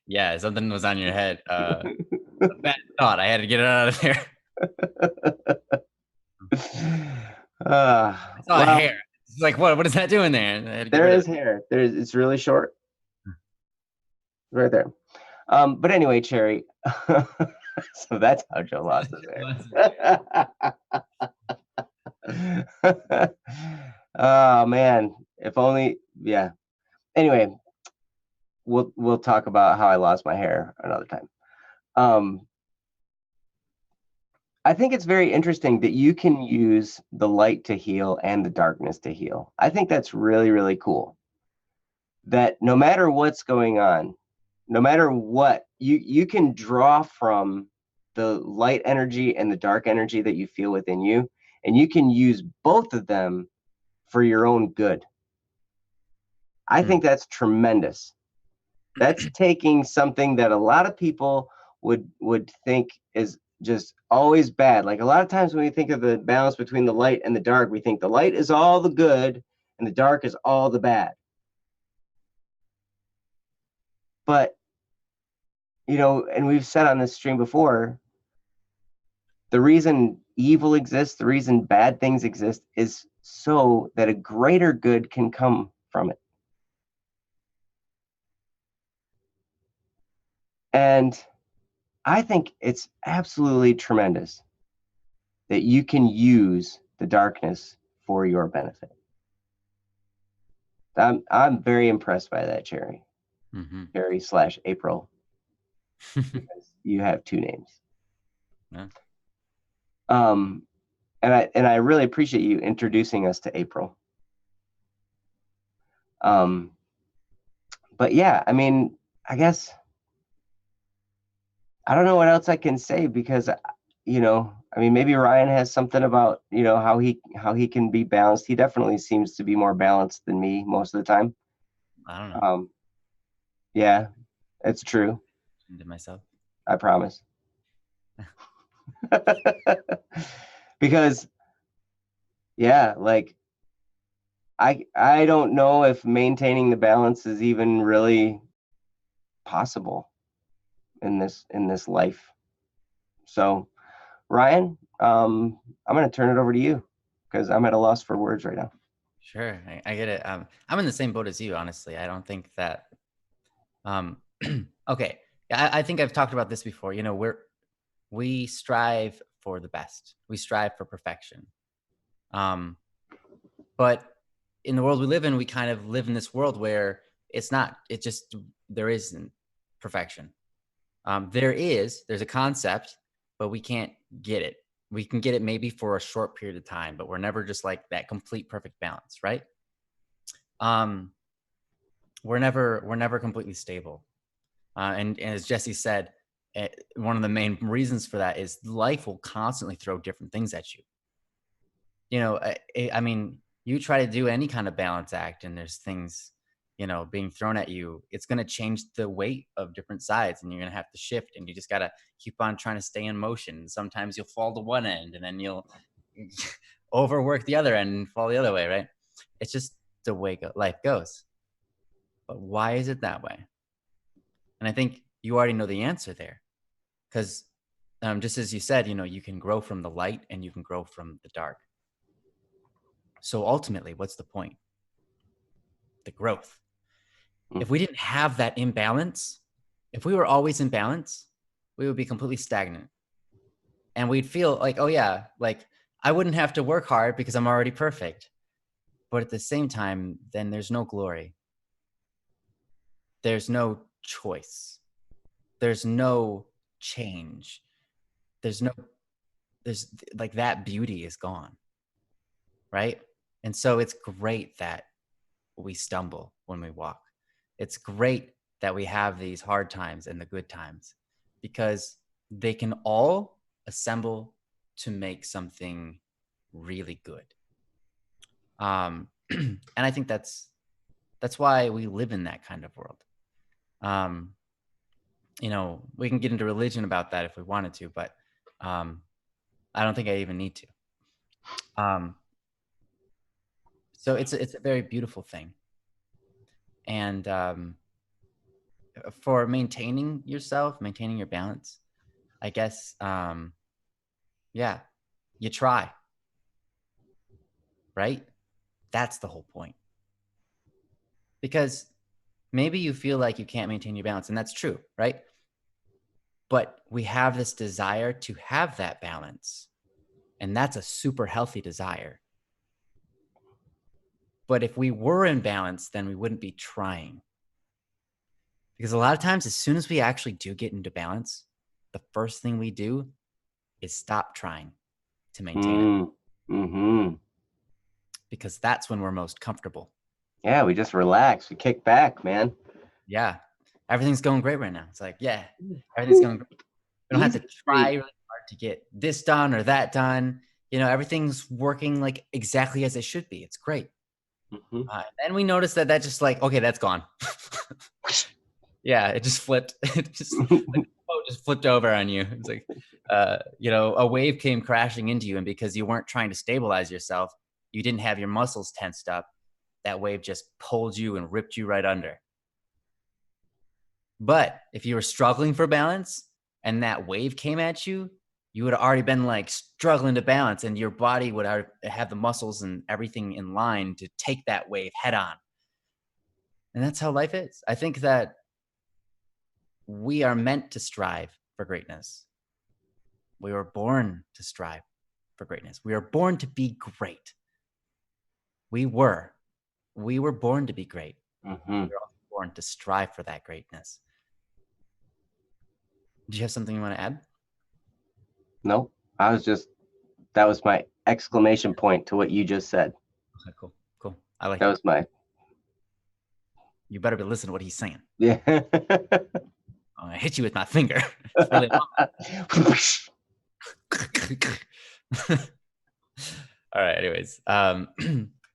Yeah, something was on your head. A bad thought. I had to get it out of there. I saw hair. It's like, what is that doing there? There is hair. It's really short. Right there. But anyway, Cherry, So that's how Joe lost his hair. Oh man, if only, yeah. Anyway, we'll talk about how I lost my hair another time. Um, I think it's very interesting that you can use the light to heal and the darkness to heal. I think that's really, really cool. That no matter what's going on, no matter what, you can draw from the light energy and the dark energy that you feel within you, and you can use both of them for your own good. I think that's tremendous. That's taking something that a lot of people would think is just always bad. Like a lot of times when we think of the balance between the light and the dark, we think the light is all the good and the dark is all the bad. But and we've said on this stream before, the reason evil exists, the reason bad things exist is so that a greater good can come from it. And I think it's absolutely tremendous that you can use the darkness for your benefit. I'm very impressed by that, Cherry. Cherry / April. Because you have two names. Yeah. And I really appreciate you introducing us to April. But yeah, I mean, I guess I don't know what else I can say because I mean, maybe Ryan has something about how he can be balanced. He definitely seems to be more balanced than me most of the time. I don't know. Yeah, it's true. To myself. I promise. Because yeah, like I don't know if maintaining the balance is even really possible in this life. So Ryan, I'm going to turn it over to you because I'm at a loss for words right now. Sure, I get it. I'm in the same boat as you, honestly. I don't think that. Okay, I think I've talked about this before. We strive for the best. We strive for perfection. But in the world we live in, we kind of live in this world where it's not. It just there isn't perfection. There's a concept, but we can't get it. We can get it maybe for a short period of time, but we're never just like that complete perfect balance, right? We're never completely stable. And as Jesse said, one of the main reasons for that is life will constantly throw different things at you. I mean, you try to do any kind of balance act and there's things, being thrown at you. It's going to change the weight of different sides and you're going to have to shift and you just got to keep on trying to stay in motion. Sometimes you'll fall to one end and then you'll overwork the other end and fall the other way, right? It's just the way life goes. But why is it that way? And I think you already know the answer there because just as you said, you can grow from the light and you can grow from the dark. So ultimately, what's the point? The growth. If we didn't have that imbalance, if we were always in balance, we would be completely stagnant. And we'd feel like, oh yeah, like I wouldn't have to work hard because I'm already perfect. But at the same time, then there's no glory. There's no choice. There's no change. There's like that beauty is gone. Right? And so it's great that we stumble when we walk. It's great that we have these hard times and the good times because they can all assemble to make something really good. And I think that's why we live in that kind of world. We can get into religion about that if we wanted to, but I don't think I even need to. So it's a very beautiful thing. And for maintaining yourself, maintaining your balance, I guess, yeah, you try, right? That's the whole point. Because maybe you feel like you can't maintain your balance, and that's true, right? But we have this desire to have that balance. And that's a super healthy desire. But if we were in balance, then we wouldn't be trying. Because a lot of times, as soon as we actually do get into balance, the first thing we do is stop trying to maintain it. Mm-hmm. Because that's when we're most comfortable. Yeah, we just relax. We kick back, man. Yeah. Everything's going great right now. It's like, yeah, everything's going great. We don't have to try really hard to get this done or that done. Everything's working like exactly as it should be. It's great. Mm-hmm. Then we notice that just like, okay, that's gone. Yeah, it just flipped. It just flipped over on you. It's like, a wave came crashing into you, and because you weren't trying to stabilize yourself, you didn't have your muscles tensed up. That wave just pulled you and ripped you right under. But if you were struggling for balance and that wave came at you, you would have already been like struggling to balance, and your body would have the muscles and everything in line to take that wave head on. And that's how life is. I think that we are meant to strive for greatness. We were born to strive for greatness. We are born to be great. We were born to be great. Mm-hmm. We were also born to strive for that greatness. Do you have something you want to add? No, that was my exclamation point to what you just said. Okay, cool. I like that it. was my. You better be listening to what he's saying. Yeah. I'm gonna hit you with my finger. It's really all right. Anyways, but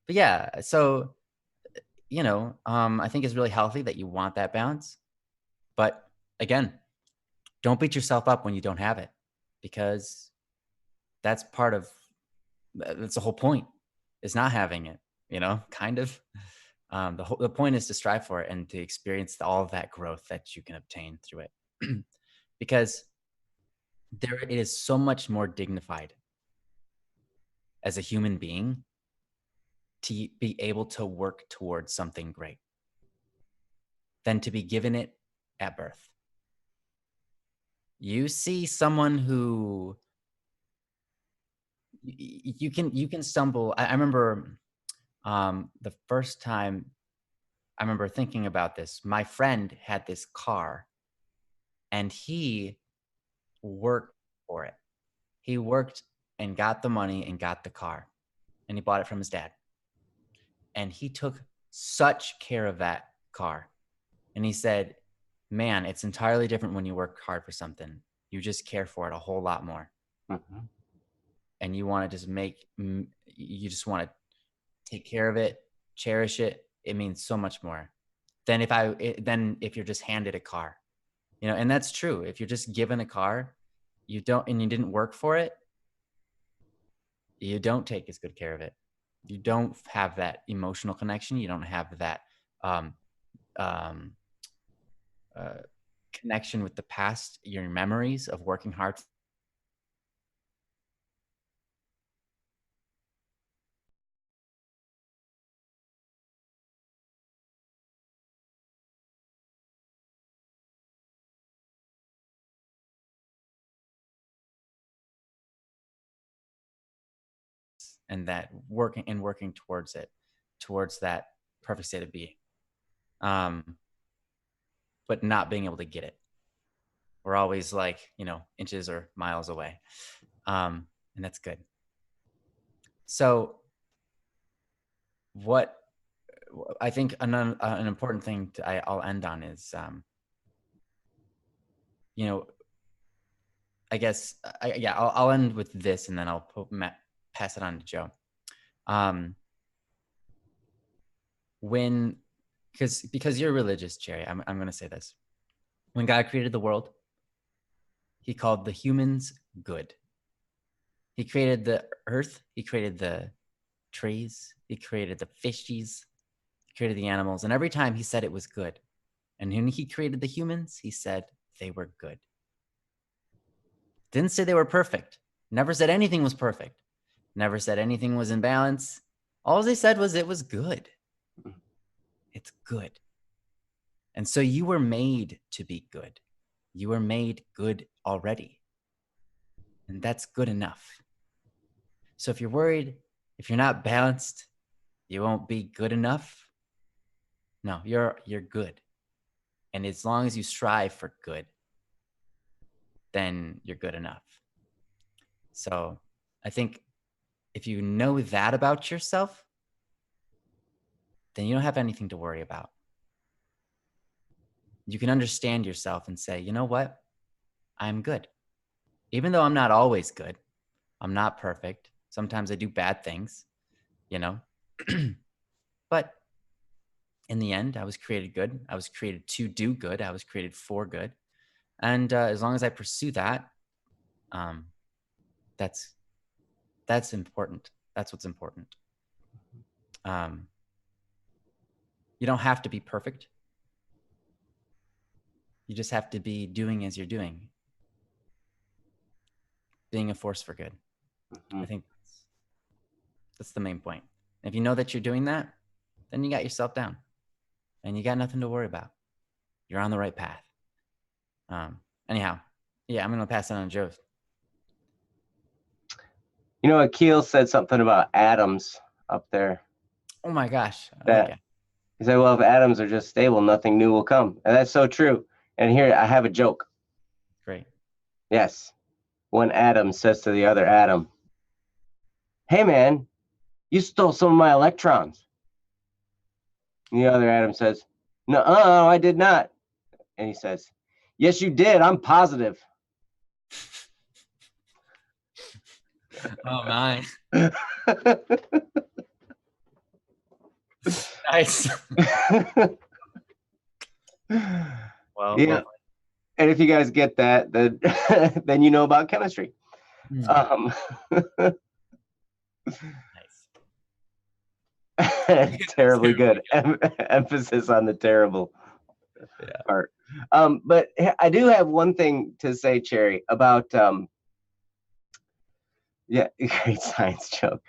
yeah, so I think it's really healthy that you want that balance. But again, don't beat yourself up when you don't have it, because that's the whole point is not having it, kind of. The point is to strive for it and to experience all of that growth that you can obtain through it. Because it is so much more dignified as a human being to be able to work towards something great than to be given it at birth. You see someone who you can stumble. I remember the first time I remember thinking about this. My friend had this car and he worked for it. He worked and got the money and got the car, and he bought it from his dad. And he took such care of that car. And he said, man, it's entirely different when you work hard for something. You just care for it a whole lot more. Mm-hmm. And you want to you just want to take care of it, cherish it. It means so much more than if you're just handed a car, and that's true. If you're just given a car, you didn't work for it, you don't take as good care of it. You don't have that emotional connection. You don't have that connection with the past, your memories of working hard. And that working towards it, towards that perfect state of being, but not being able to get it. We're always like, inches or miles away. And that's good. So what I think an important thing I'll end on is, I guess, I'll end with this, and then I'll pass it on to Joe. Because you're religious, Jerry, I'm going to say this. When God created the world, he called the humans good. He created the earth. He created the trees. He created the fishies. He created the animals. And every time he said it was good. And when he created the humans, he said they were good. Didn't say they were perfect. Never said anything was perfect. Never said anything was in balance. All they said was it was good. It's good. And so you were made to be good. You were made good already. And that's good enough. So if you're worried, if you're not balanced, you won't be good enough. No, you're good. And as long as you strive for good, then you're good enough. So I think if you know that about yourself, then you don't have anything to worry about. You can understand yourself and say, you know what? I'm good. Even though I'm not always good, I'm not perfect. Sometimes I do bad things, you know? But in the end, I was created good. I was created to do good. I was created for good. And as long as I pursue that, um, that's important. That's what's important. You don't have to be perfect. You just have to be doing as you're doing, being a force for good. Mm-hmm. I think that's the main point. If you know that you're doing that, then you got yourself down and you got nothing to worry about. You're on the right path. Anyhow, yeah, I'm going to pass it on to Joe. You know, Akil said something about atoms up there. Oh my gosh. Okay. He said, well, if atoms are just stable, nothing new will come. And that's so true. And here I have a joke. Great. Yes. One atom says to the other atom, hey, man, you stole some of my electrons. And the other atom says, no, I did not. And he says, yes, you did. I'm positive. Oh, my. Nice. Well, yeah. And if you guys get that, then then you know about chemistry. Nice. Terribly good. Emphasis on the terrible part. But I do have one thing to say, Cherry, about yeah, great science joke.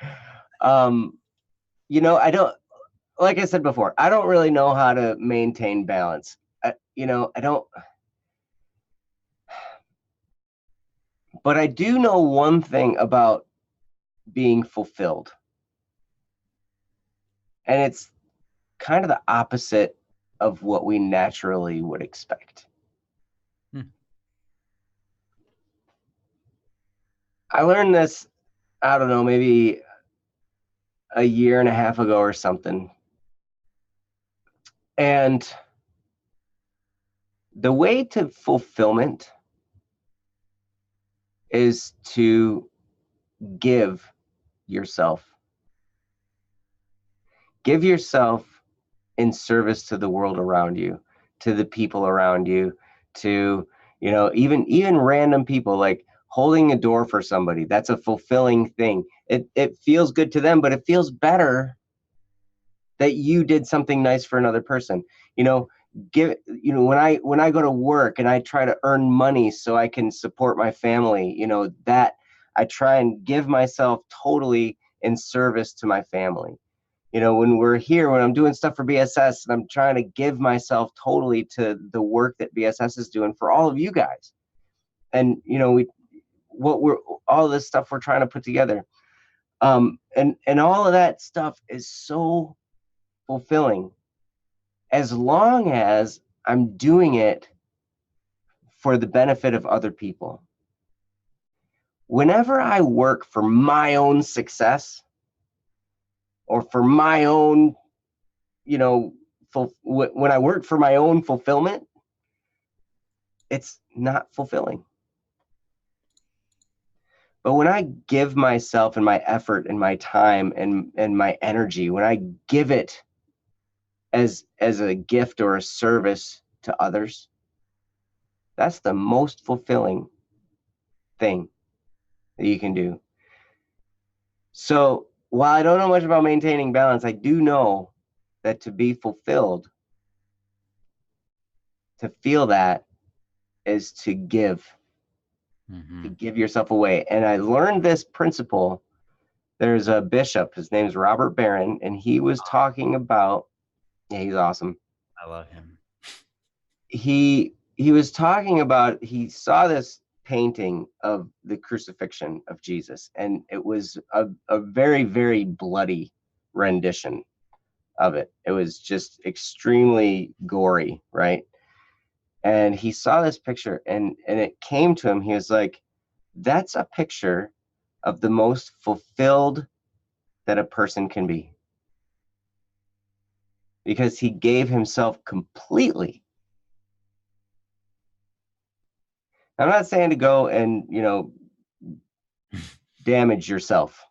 You know, I don't, like I said before, I don't really know how to maintain balance. You know, I don't. But I do know one thing about being fulfilled. And it's kind of the opposite of what we naturally would expect. I learned this, I don't know, maybe a year and a half ago or something. And the way to fulfillment is to give yourself. Give yourself in service to the world around you, to the people around you, to, you know, even random people, like holding a door for somebody. That's a fulfilling thing. It feels good to them, but it feels better that you did something nice for another person. You know, when I go to work and I try to earn money so I can support my family, you know, that I try and give myself totally in service to my family. You know, when we're here, when I'm doing stuff for BSS and I'm trying to give myself totally to the work that BSS is doing for all of you guys. And, you know, all this stuff we're trying to put together. And all of that stuff is so fulfilling as long as I'm doing it for the benefit of other people. Whenever I work for my own success or for my own, you know, when I work for my own fulfillment, it's not fulfilling. But when I give myself and my effort and my time and my energy, when I give it as a gift or a service to others, that's the most fulfilling thing that you can do. So while I don't know much about maintaining balance, I do know that to be fulfilled, to feel that, is to give, to give yourself away. And I learned this principle. There's a bishop, his name's Robert Barron, and he was talking about, yeah, he's awesome. I love him. He he was talking about, he saw this painting of the crucifixion of Jesus, and it was a very, very bloody rendition of it. It was just extremely gory, right? And he saw this picture, and it came to him. He was like, that's a picture of the most fulfilled that a person can be, because he gave himself completely. I'm not saying to go and, damage yourself,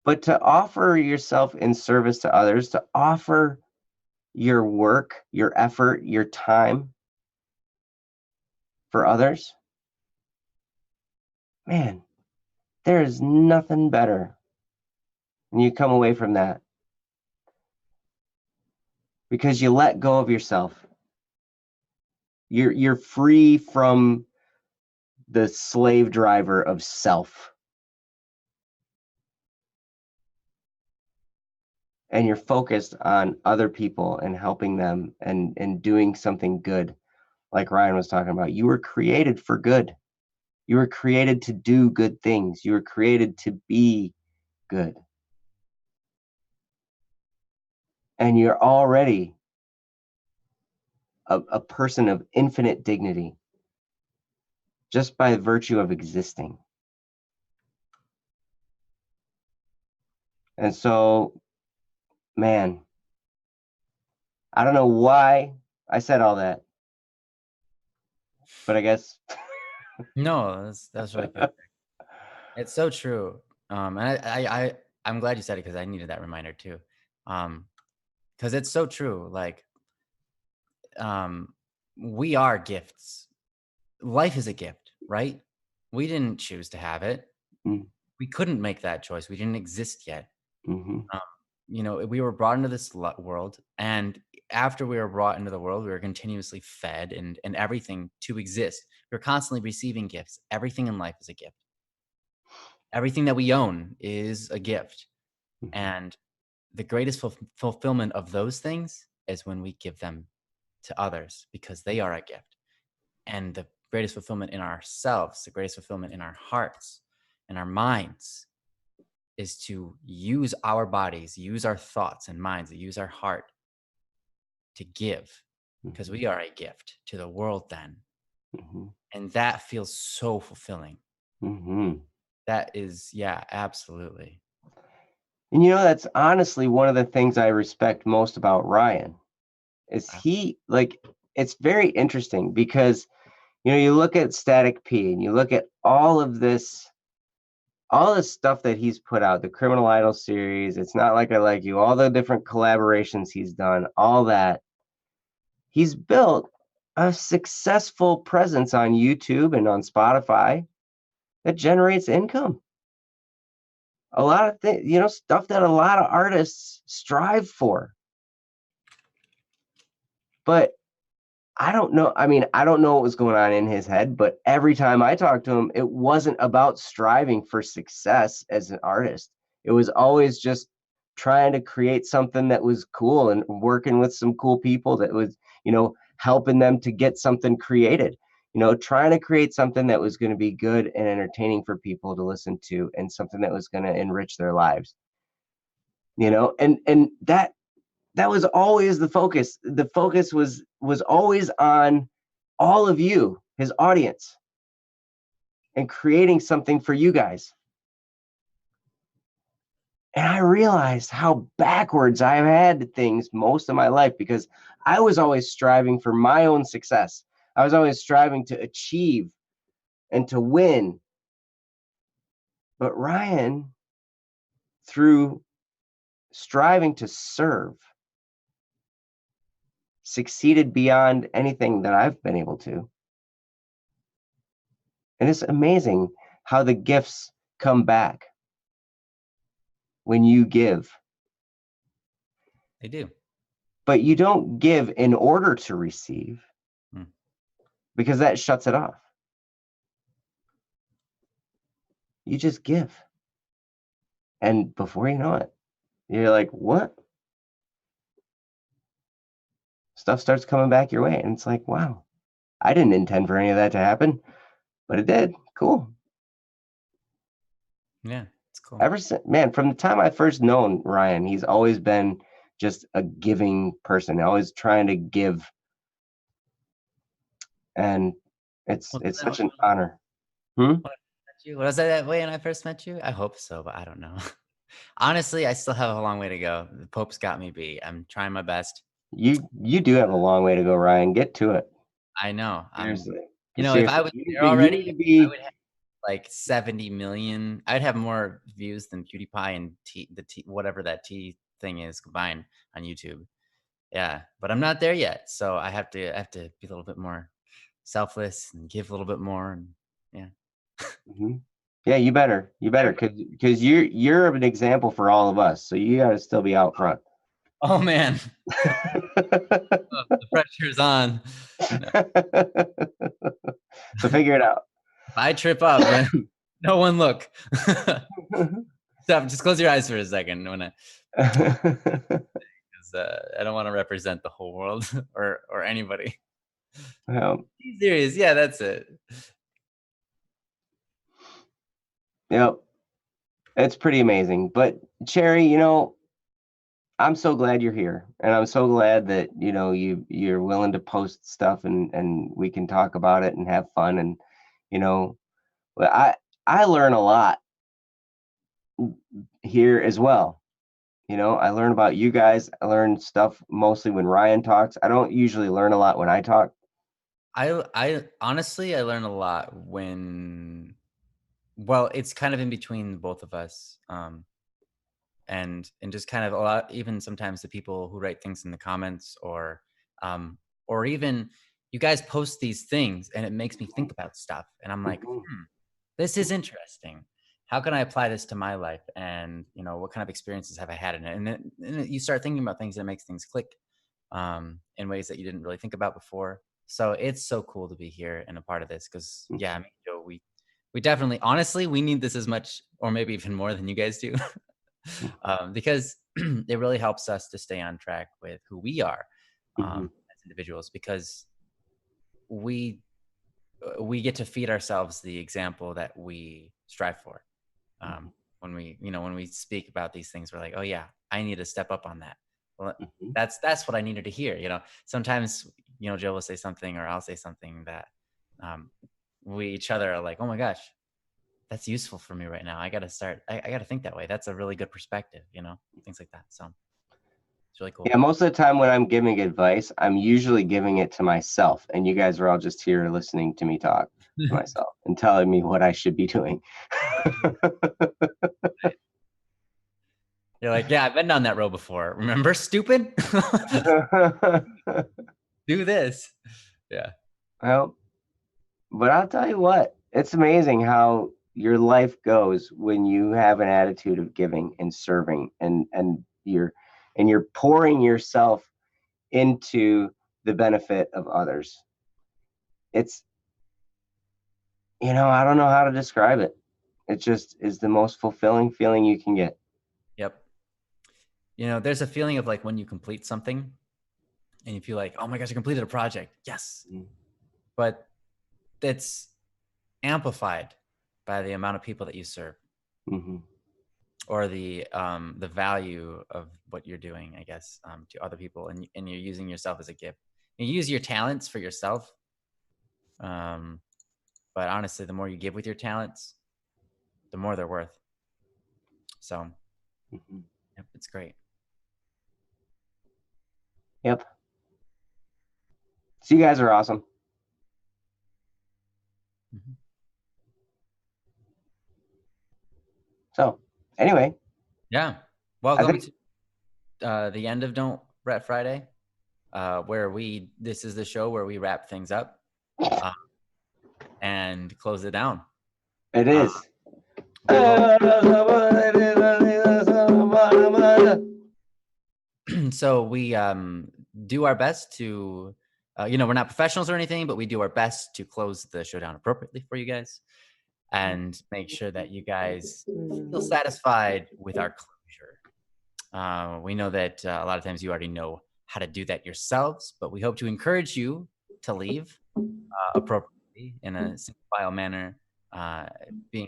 but to offer yourself in service to others, to offer your work, your effort, your time for others. Man, there is nothing better when you come away from that, because you let go of yourself. You're free from the slave driver of self, and you're focused on other people and helping them and doing something good. Like Ryan was talking about, you were created for good. You were created to do good things. You were created to be good. And you're already a person of infinite dignity just by virtue of existing. And so, man, I don't know why I said all that, but I guess No, that's really good. It's so true. And I'm glad you said it because I needed that reminder too. Because it's so true. Like, um, we are gifts. Life is a gift, right? We didn't choose to have it. mm, We couldn't make that choice. We didn't exist yet. mhm, Um, we were brought into this world, and after we were brought into the world, we were continuously fed and everything to exist. We're constantly receiving gifts. Everything in life is a gift. Everything that we own is a gift. mhm, And the greatest fulfillment of those things is when we give them to others because they are a gift. And the greatest fulfillment in ourselves, the greatest fulfillment in our hearts and our minds is to use our bodies, use our thoughts and minds, use our heart to give because mhm, we are a gift to the world then. mhm, And that feels so fulfilling. mhm. That is, yeah, absolutely. And that's honestly one of the things I respect most about Ryan is Uh, it's very interesting because you look at Static P and you look at all this stuff that he's put out, the Criminal Idol series, It's Not Like I Like You, all the different collaborations he's done, all that. He's built a successful presence on YouTube and on Spotify that generates income. A lot of things, stuff that a lot of artists strive for. But I don't know. I mean, I don't know what was going on in his head, but every time I talked to him, it wasn't about striving for success as an artist. It was always just trying to create something that was cool and working with some cool people that was, helping them to get something created. Trying to create something that was going to be good and entertaining for people to listen to and something that was going to enrich their lives. And that was always the focus. The focus was always on all of you, his audience, and creating something for you guys. And I realized how backwards I've had things most of my life because I was always striving for my own success. I was always striving to achieve and to win. But Ryan, through striving to serve, succeeded beyond anything that I've been able to. And it's amazing how the gifts come back when you give. they do. But you don't give in order to receive Mm. because that shuts it off. You just give. And before you know it, you're like, what? stuff starts coming back your way. And it's like, wow, I didn't intend for any of that to happen, but it did. Cool. Yeah, it's cool. Ever since, man, from the time I first known Ryan, he's always been just a giving person, always trying to give. And Was it's that such an honor. Hmm? when I met you? Was I that way when I first met you? I hope so, but I don't know. Honestly, I still have a long way to go. The Pope's got me beat. I'm trying my best. You do have a long way to go, Ryan. Get to it. I know. Seriously. If I Seriously. was You need to there be you already, need to I be would have like 70 million. I'd have more views than PewDiePie and whatever that T thing is combined on YouTube. Yeah, but I'm not there yet, so I have to be a little bit more selfless and give a little bit more, and yeah. Mhm. Yeah, you better. You better, because you're an example for all of us. So you gotta still be out front. Oh man, oh, the pressure's on. No, So figure it out. if I trip up, then no one look. Stop. Just close your eyes for a second when I don't want to represent the whole world or anybody. Well, Be serious. Yeah, that's it. yep. It's pretty amazing. But Cherry, I'm so glad you're here, and I'm so glad that you're willing to post stuff, and we can talk about it and have fun. And you know, but I learn a lot here as well. I learn about you guys. I learn stuff mostly when Ryan talks. I don't usually learn a lot when I talk. I honestly I learn a lot when, well, it's kind of in between both of us. And just kind of a lot, even sometimes the people who write things in the comments, um or even you guys post these things and it makes me think about stuff, and I'm like, Mhm, this is interesting. How can I apply this to my life? And what kind of experiences have I had in it? And you start thinking about things, and it makes things click in ways that you didn't really think about before. So it's so cool to be here and a part of this, because mhm, yeah, I mean, Joe, we definitely, honestly, we need this as much or maybe even more than you guys do. Because it really helps us to stay on track with who we are mhm, as individuals, because we we get to feed ourselves the example that we strive for. mhm, When we speak about these things, we're like, oh yeah, I need to step up on that. Well, mhm, that's what I needed to hear. Sometimes Joe will say something or I'll say something that um, we each other are like, oh my gosh, that's useful for me right now. I got to start. I got to think that way. That's a really good perspective. Things like that. So it's really cool. Yeah, most of the time when I'm giving advice, I'm usually giving it to myself, and you guys are all just here listening to me talk to myself and telling me what I should be doing. You're like, yeah, I've been down that road before. Remember, stupid? Do this. Yeah. Well, but I'll tell you what, it's amazing how your life goes when you have an attitude of giving and serving, and you're pouring yourself into the benefit of others. It's I don't know how to describe it. It just is the most fulfilling feeling you can get. Yep. There's a feeling of like when you complete something and you feel like, oh my gosh, I completed a project. Yes. But it's amplified by the amount of people that you serve, Mm-hmm. or the value of what you're doing, I guess, to other people, and you're using yourself as a gift. You use your talents for yourself, um, but honestly, the more you give with your talents, the more they're worth. So, Mm-hmm. yep, it's great. Yep. So you guys are awesome. Mhm. So anyway, Yeah, I welcome think to the end of Don't Fret Friday, where this is the show where we wrap things up uh, and close it down. it Uh, is. we hope so. We do our best to, we're not professionals or anything, but we do our best to close the show down appropriately for you guys and make sure that you guys feel satisfied with our closure. We know that a lot of times you already know how to do that yourselves, but we hope to encourage you to leave appropriately in a single file manner, being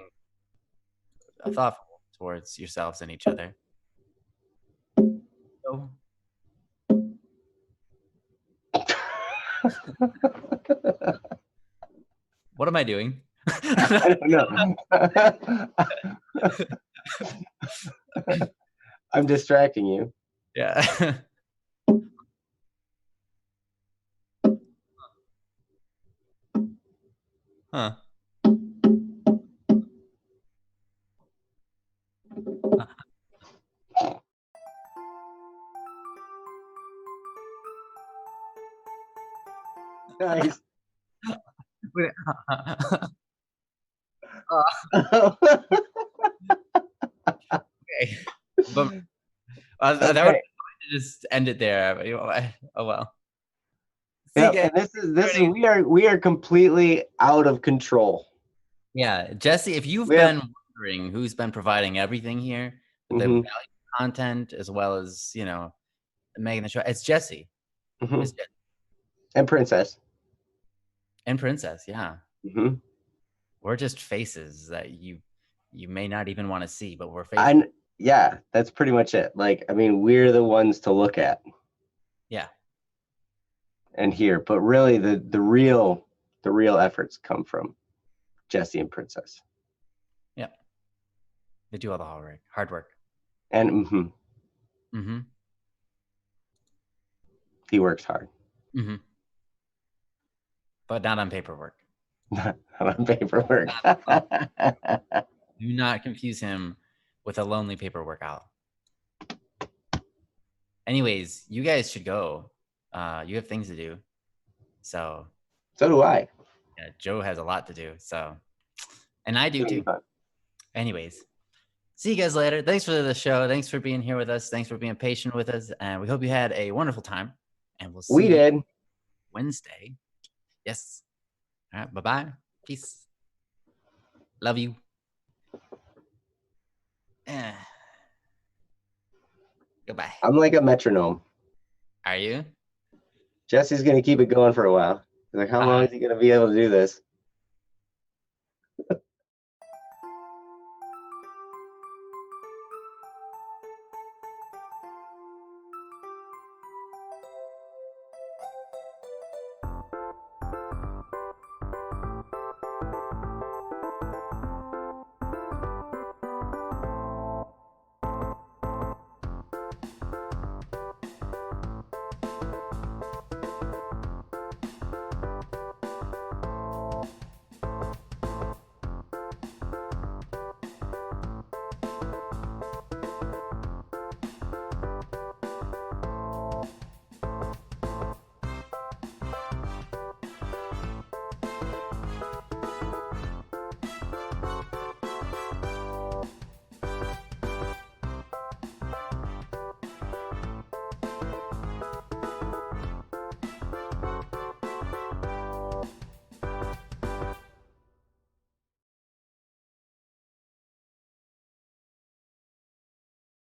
thoughtful towards yourselves and each other. So, what am I doing? I don't know. I'm distracting you. Yeah. Huh. Nice. Wait, okay. But that would Okay. just end it there. But, oh well. See, Yep. guys. And this is we are completely out of control. Yeah, Jesse, if you've We have been wondering who's been providing everything here, the value content as well as making the show, it's Jesse. It's Jesse. And Princess. And Princess, yeah. We're just faces that you may not even want to see, but we're faces. Yeah, that's pretty much it. Like, I mean, we're the ones to look at. Yeah. And hear, but really the real efforts come from Jesse and Princess. Yeah. They do all the hard work. And he works hard. But not on paperwork. Not on paperwork. Do not confuse him with a lonely paperwork owl. Anyways, you guys should go. You have things to do. So do I. Yeah, Joe has a lot to do. So, and I do too. Anyways, see you guys later. Thanks for the show. Thanks for being here with us. Thanks for being patient with us. And we hope you had a wonderful time. And we'll see you Wednesday. Yes. All right. Bye-bye. Peace. Love you. Goodbye. I'm like a metronome. Are you? Jesse's going to keep it going for a while. He's like, how long is he going to be able to do this?